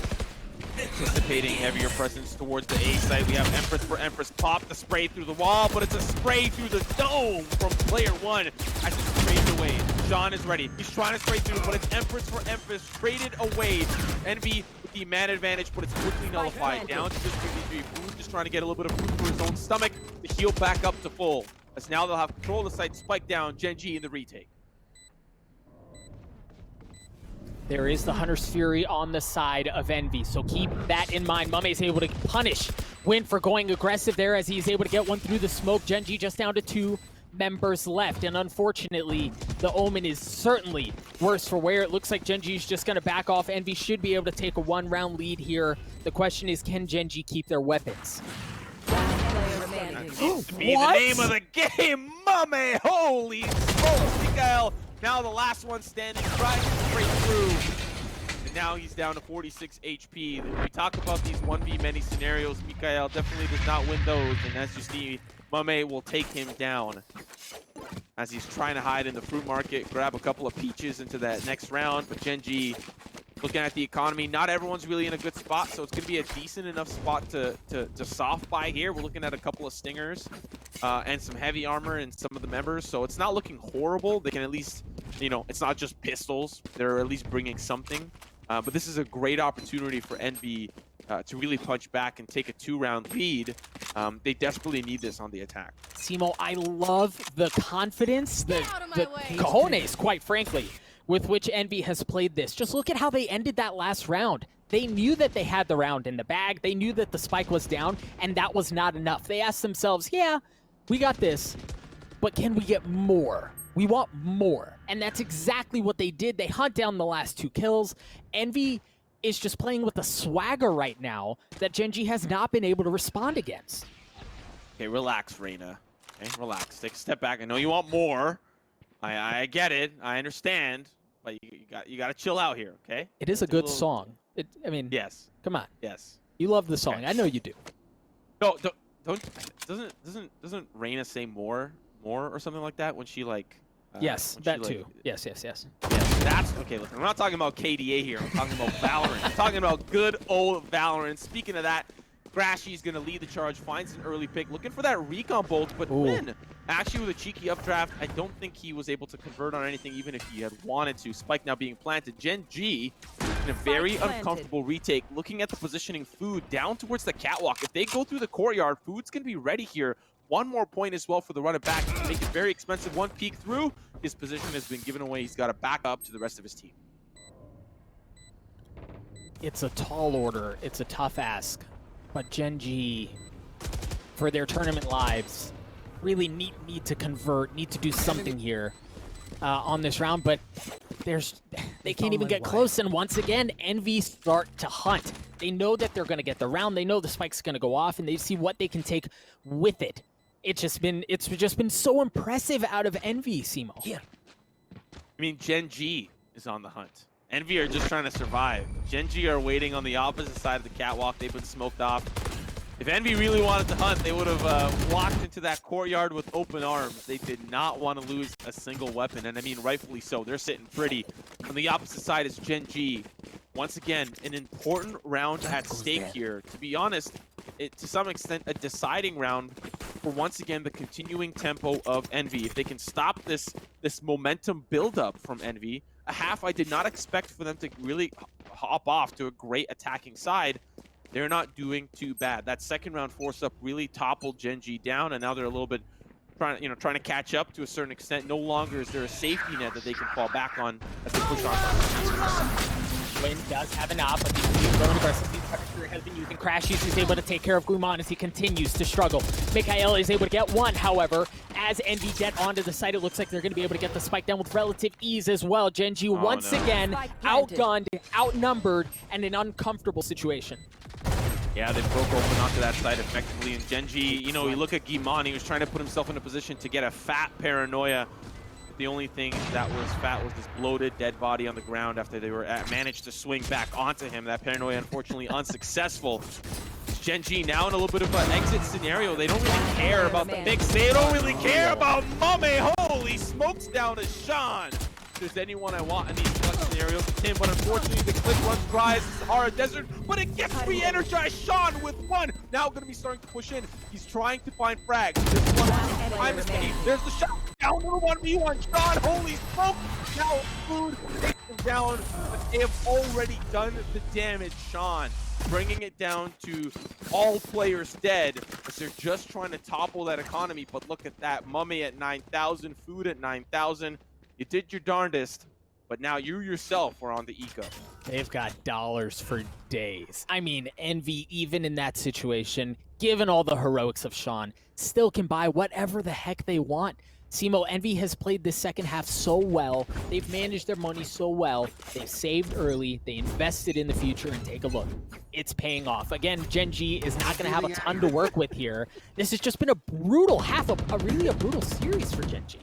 anticipating heavier presence towards the A site. We have Empress for Empress pop the spray through the wall, but it's a spray through the dome from player 1 as it sprays away. Sean is ready. He's trying to spray through, but it's Empress for Empress. Traded away. Envy with the man advantage, but it's quickly nullified. Down to just 53. Food just trying to get a little bit of food for his own stomach to heal back up to full. As now they'll have control of the site. Spike down. Genghsta in the retake. There is the Hunter's Fury on the side of Envy, so keep that in mind. Mummay is able to punish Win for going aggressive there as he's able to get one through the smoke. Genghsta just down to 2 members left, and unfortunately, the omen is certainly worse for wear. It looks like Genghsta is just going to back off. Envy should be able to take a 1-round lead here. The question is, can Genghsta keep their weapons? Be the name of the game, Mummay! Holy smokes, Mikael! Now the last one standing, trying to break through. And now he's down to 46 HP. We talk about these 1v many scenarios. Mikael definitely does not win those. And as you see, Mummay will take him down as he's trying to hide in the fruit market, grab a couple of peaches into that next round. But Genghsta, looking at the economy, not everyone's really in a good spot, so it's going to be a decent enough spot to soft buy here. We're looking at a couple of stingers and some heavy armor in some of the members, so it's not looking horrible. They can at least, you know, it's not just pistols. They're at least bringing something. But this is a great opportunity for Envy to really punch back and take a 2-round lead. They desperately need this on the attack. Simo, I love the confidence, the cojones, quite frankly, with which Envy has played this. Just look at how they ended that last round. They knew that they had the round in the bag. They knew that the spike was down, and that was not enough. They asked themselves, yeah, we got this, but can we get more? We want more. And that's exactly what they did. They hunt down the last 2 kills. Envy is just playing with a swagger right now that Genghsta has not been able to respond against. Okay, relax, Reyna. Okay, relax. Take a step back. I know you want more. I get it. I understand. But you got to chill out here, okay? It is a good song. I mean, yes. Come on. Yes. You love the song. Okay. I know you do. No, doesn't Reyna say more or something like that when she like? Yes, that too. Yes. Yes, that's okay. Look, I'm not talking about KDA here. I'm talking about Valorant. I'm talking about good old Valorant. Speaking of that, crashies going to lead the charge, finds an early pick, looking for that recon bolt, but Win actually with a cheeky updraft. I don't think he was able to convert on anything, even if he had wanted to. Spike now being planted. Genghsta in a very uncomfortable retake, looking at the positioning. Food down towards the catwalk. If they go through the courtyard, Food's going to be ready here. 1 more point as well for the run it back. Make it very expensive. 1 peek through. His position has been given away. He's got to back up to the rest of his team. It's a tall order. It's a tough ask. But Genghsta, for their tournament lives, really need to convert, need to do something here on this round. But they can't even get close. And once again, Envy start to hunt. They know that they're going to get the round. They know the spike's going to go off, and they see what they can take with it. It's just been so impressive out of Envy, Simo. Here. I mean, Genghsta is on the hunt. Envy are just trying to survive. Genghsta are waiting on the opposite side of the catwalk. They've been smoked off. If Envy really wanted to hunt, they would have walked into that courtyard with open arms. They did not want to lose a single weapon, and I mean, rightfully so. They're sitting pretty. On the opposite side is Genghsta. Once again, an important round at stake here. To be honest, to some extent, a deciding round for, once again, the continuing tempo of Envy. If they can stop this momentum buildup from Envy, a half I did not expect for them to really hop off to a great attacking side. They're not doing too bad. That second round force-up really toppled Genghsta down, and now they're a little bit trying to catch up to a certain extent. No longer is there a safety net that they can fall back on as they push on. Win does have an op, but he's going aggressively. Pressure has been using crashies. He's able to take care of Guman as he continues to struggle. Mikael is able to get 1, however, as Envy get onto the site. It looks like they're going to be able to get the spike down with relative ease as well. Genghsta once again outgunned, outnumbered, and an uncomfortable situation. Yeah, they broke open onto that side effectively, and Genghsta, you know, you look at Guman, he was trying to put himself in a position to get a fat paranoia. The only thing that was fat was this bloated dead body on the ground after they were managed to swing back onto him. That paranoia, unfortunately, unsuccessful. Genghsta now in a little bit of an exit scenario. They don't really care about the mix. They don't really care about Mummay. Holy smokes down to Sean. If there's anyone I want in these clutch scenarios, it's him, but unfortunately the clip runs dry as the Sahara Desert, but it gets re-energized. Sean with 1. Now going to be starting to push in. He's trying to find frags. There's 1 time escape. There's the shot. Down to the 1v1. Sean, holy smoke. now food takes them down, but they have already done the damage. Sean bringing it down to all players dead as they're just trying to topple that economy. But look at that, Mummay at 9,000, food at 9,000. You did your darndest, but now you yourself are on the eco. They've got dollars for days. I mean, Envy, even in that situation, given all the heroics of Sean, still can buy whatever the heck they want. Simo, Envy has played this second half so well. They've managed their money so well. They've saved early. They invested in the future, and take a look. It's paying off. Again, Genghsta is not going to have a ton to work with here. This has just been a brutal half, really a brutal series for Genghsta.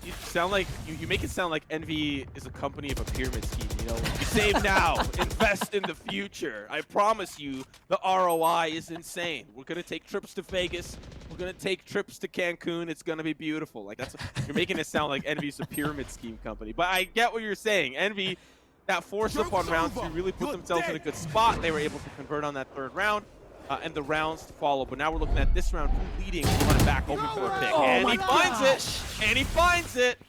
You sound like you make it sound like Envy is a company of a pyramid scheme. You know, you save now, invest in the future. I promise you, the ROI is insane. We're gonna take trips to Vegas. We're gonna take trips to Cancun. It's gonna be beautiful. Like you're making it sound like Envy's a pyramid scheme company. But I get what you're saying. Envy, that force up on round 2 really put themselves in a good spot. They were able to convert on that third round. And the rounds to follow. But now we're looking at this round. Who leading? Running back, hoping for a pick. And he finds it. And he finds it.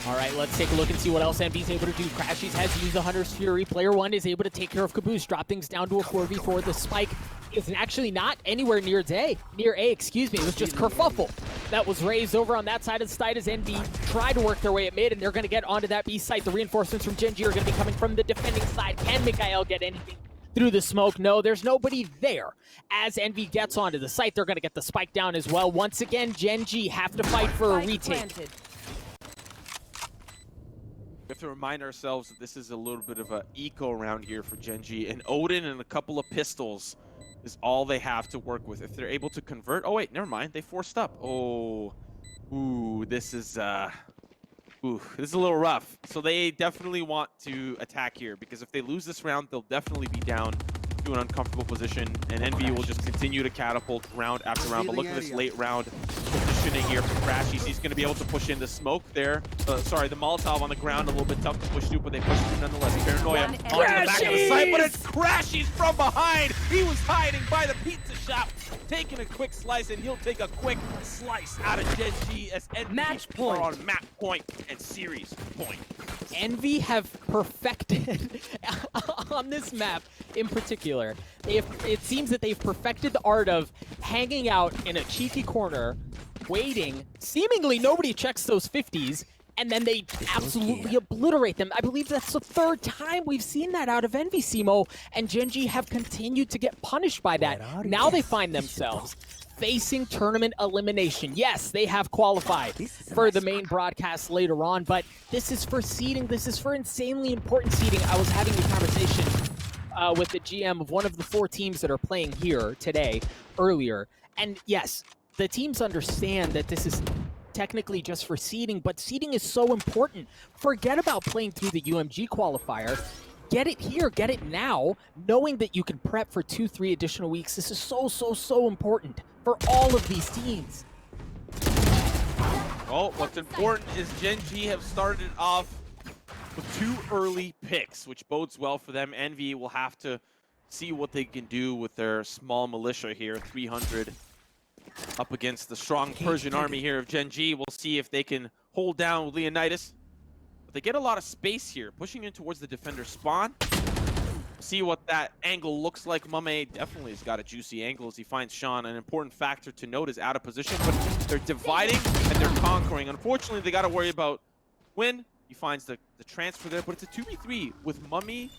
All right, let's take a look and see what else Envy's able to do. Crashies has used the Hunter's Fury. Player 1 is able to take care of Caboose, drop things down to a 4v4. The spike is actually not anywhere near A. It was just kerfuffle that was raised over on that side of the site as Envy tried to work their way at mid, and they're going to get onto that B site. The reinforcements from Genghsta are going to be coming from the defending side. Can Mikhail get anything through the smoke? No, there's nobody there. As Envy gets onto the site, they're going to get the spike down as well. Once again, Genghsta have to fight for a retake. We have to remind ourselves that this is a little bit of an eco round here for Genghsta, and Odin and a couple of pistols is all they have to work with. If they're able to convert, oh wait, never mind, they forced up. Oh, ooh, this is a little rough. So they definitely want to attack here, because if they lose this round, they'll definitely be down to an uncomfortable position, and Envy will just continue to catapult round after round. But look at this late round positioning here for Crashies. He's going to be able to push in the smoke there. Sorry, the Molotov on the ground, a little bit tough to push through, but they push through nonetheless. Paranoia onto the back of the site, but it's Crashies from behind. He was hiding by the pizza shop, taking a quick slice, and he'll take a quick slice out of Genghsta as Envy are on map point and series point. Envy have perfected on this map in particular. It seems that they've perfected the art of hanging out in a cheeky corner, waiting. Seemingly nobody checks those 50s, and then they absolutely obliterate them. I believe that's the third time we've seen that out of Envy, Simo, and Genghsta have continued to get punished by that. Now they find themselves facing tournament elimination. Yes, they have qualified for the main broadcast later on, but this is for seeding. This is for insanely important seeding. I was having a conversation with the GM of one of the 4 teams that are playing here today, earlier, and yes, the teams understand that this is technically just for seeding, but seeding is so important. Forget about playing through the UMG qualifier. Get it here, get it now, knowing that you can prep for 2-3 additional weeks. This is so important for all of these teams. Well, what's important is Genghsta have started off with 2 early picks, which bodes well for them. Envy will have to see what they can do with their small militia here, 300 up against the strong Persian army here of Genghsta. We'll see if they can hold down with Leonidas. But they get a lot of space here, pushing in towards the defender spawn. See what that angle looks like. Mummay definitely has got a juicy angle as he finds Sean. An important factor to note is out of position, but they're dividing and they're conquering. Unfortunately, they got to worry about Win. He finds the transfer there, but it's a 2v3 with Mummay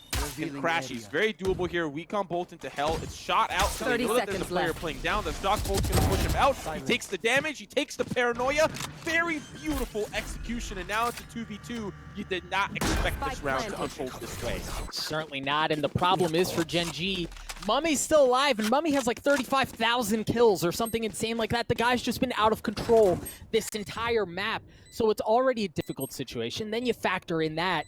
and Crashies. Very doable here. Recon bolt into hell. It's shot out. So they know that there's a player playing down. The stock bolt's going to push him out. He takes the damage. He takes the paranoia. Very beautiful execution. And now it's a 2v2. You did not expect this round to unfold this way. Certainly not. And the problem is for Genghsta, Mummy's still alive, and Mummay has like 35,000 kills or something insane like that. The guy's just been out of control this entire map. So it's already a difficult situation. Then you factor in that,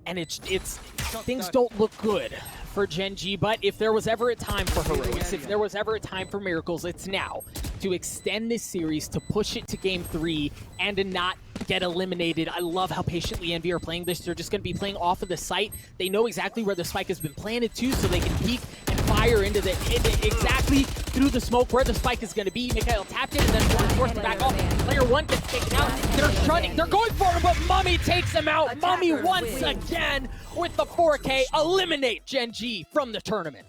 and it's things don't look good for Genghsta. But if there was ever a time for heroics, if there was ever a time for miracles, it's now to extend this series, to push it to game 3, and to not get eliminated. I love how patiently Envy are playing this. They're just going to be playing off of the site. They know exactly where the spike has been planted to, so they can peek and fire into exactly through the smoke where the spike is going to be. Mikhail tapped it and then forced to back off. Player 1 gets taken out. They're shunning. They're going for him, but Mummay takes him out. Mummay once again with the 4K eliminate Genghsta from the tournament.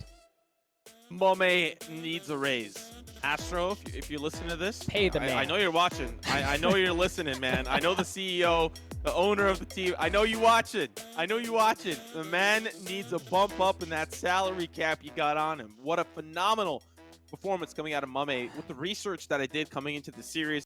Mummay needs a raise. Astro, if you listen to this, Pay the man. I know you're watching. I know you're listening, man. I know the CEO, the owner of the team. I know you watching. I know you watching. The man needs a bump up in that salary cap you got on him. What a phenomenal performance coming out of Mummay. With the research that I did coming into the series,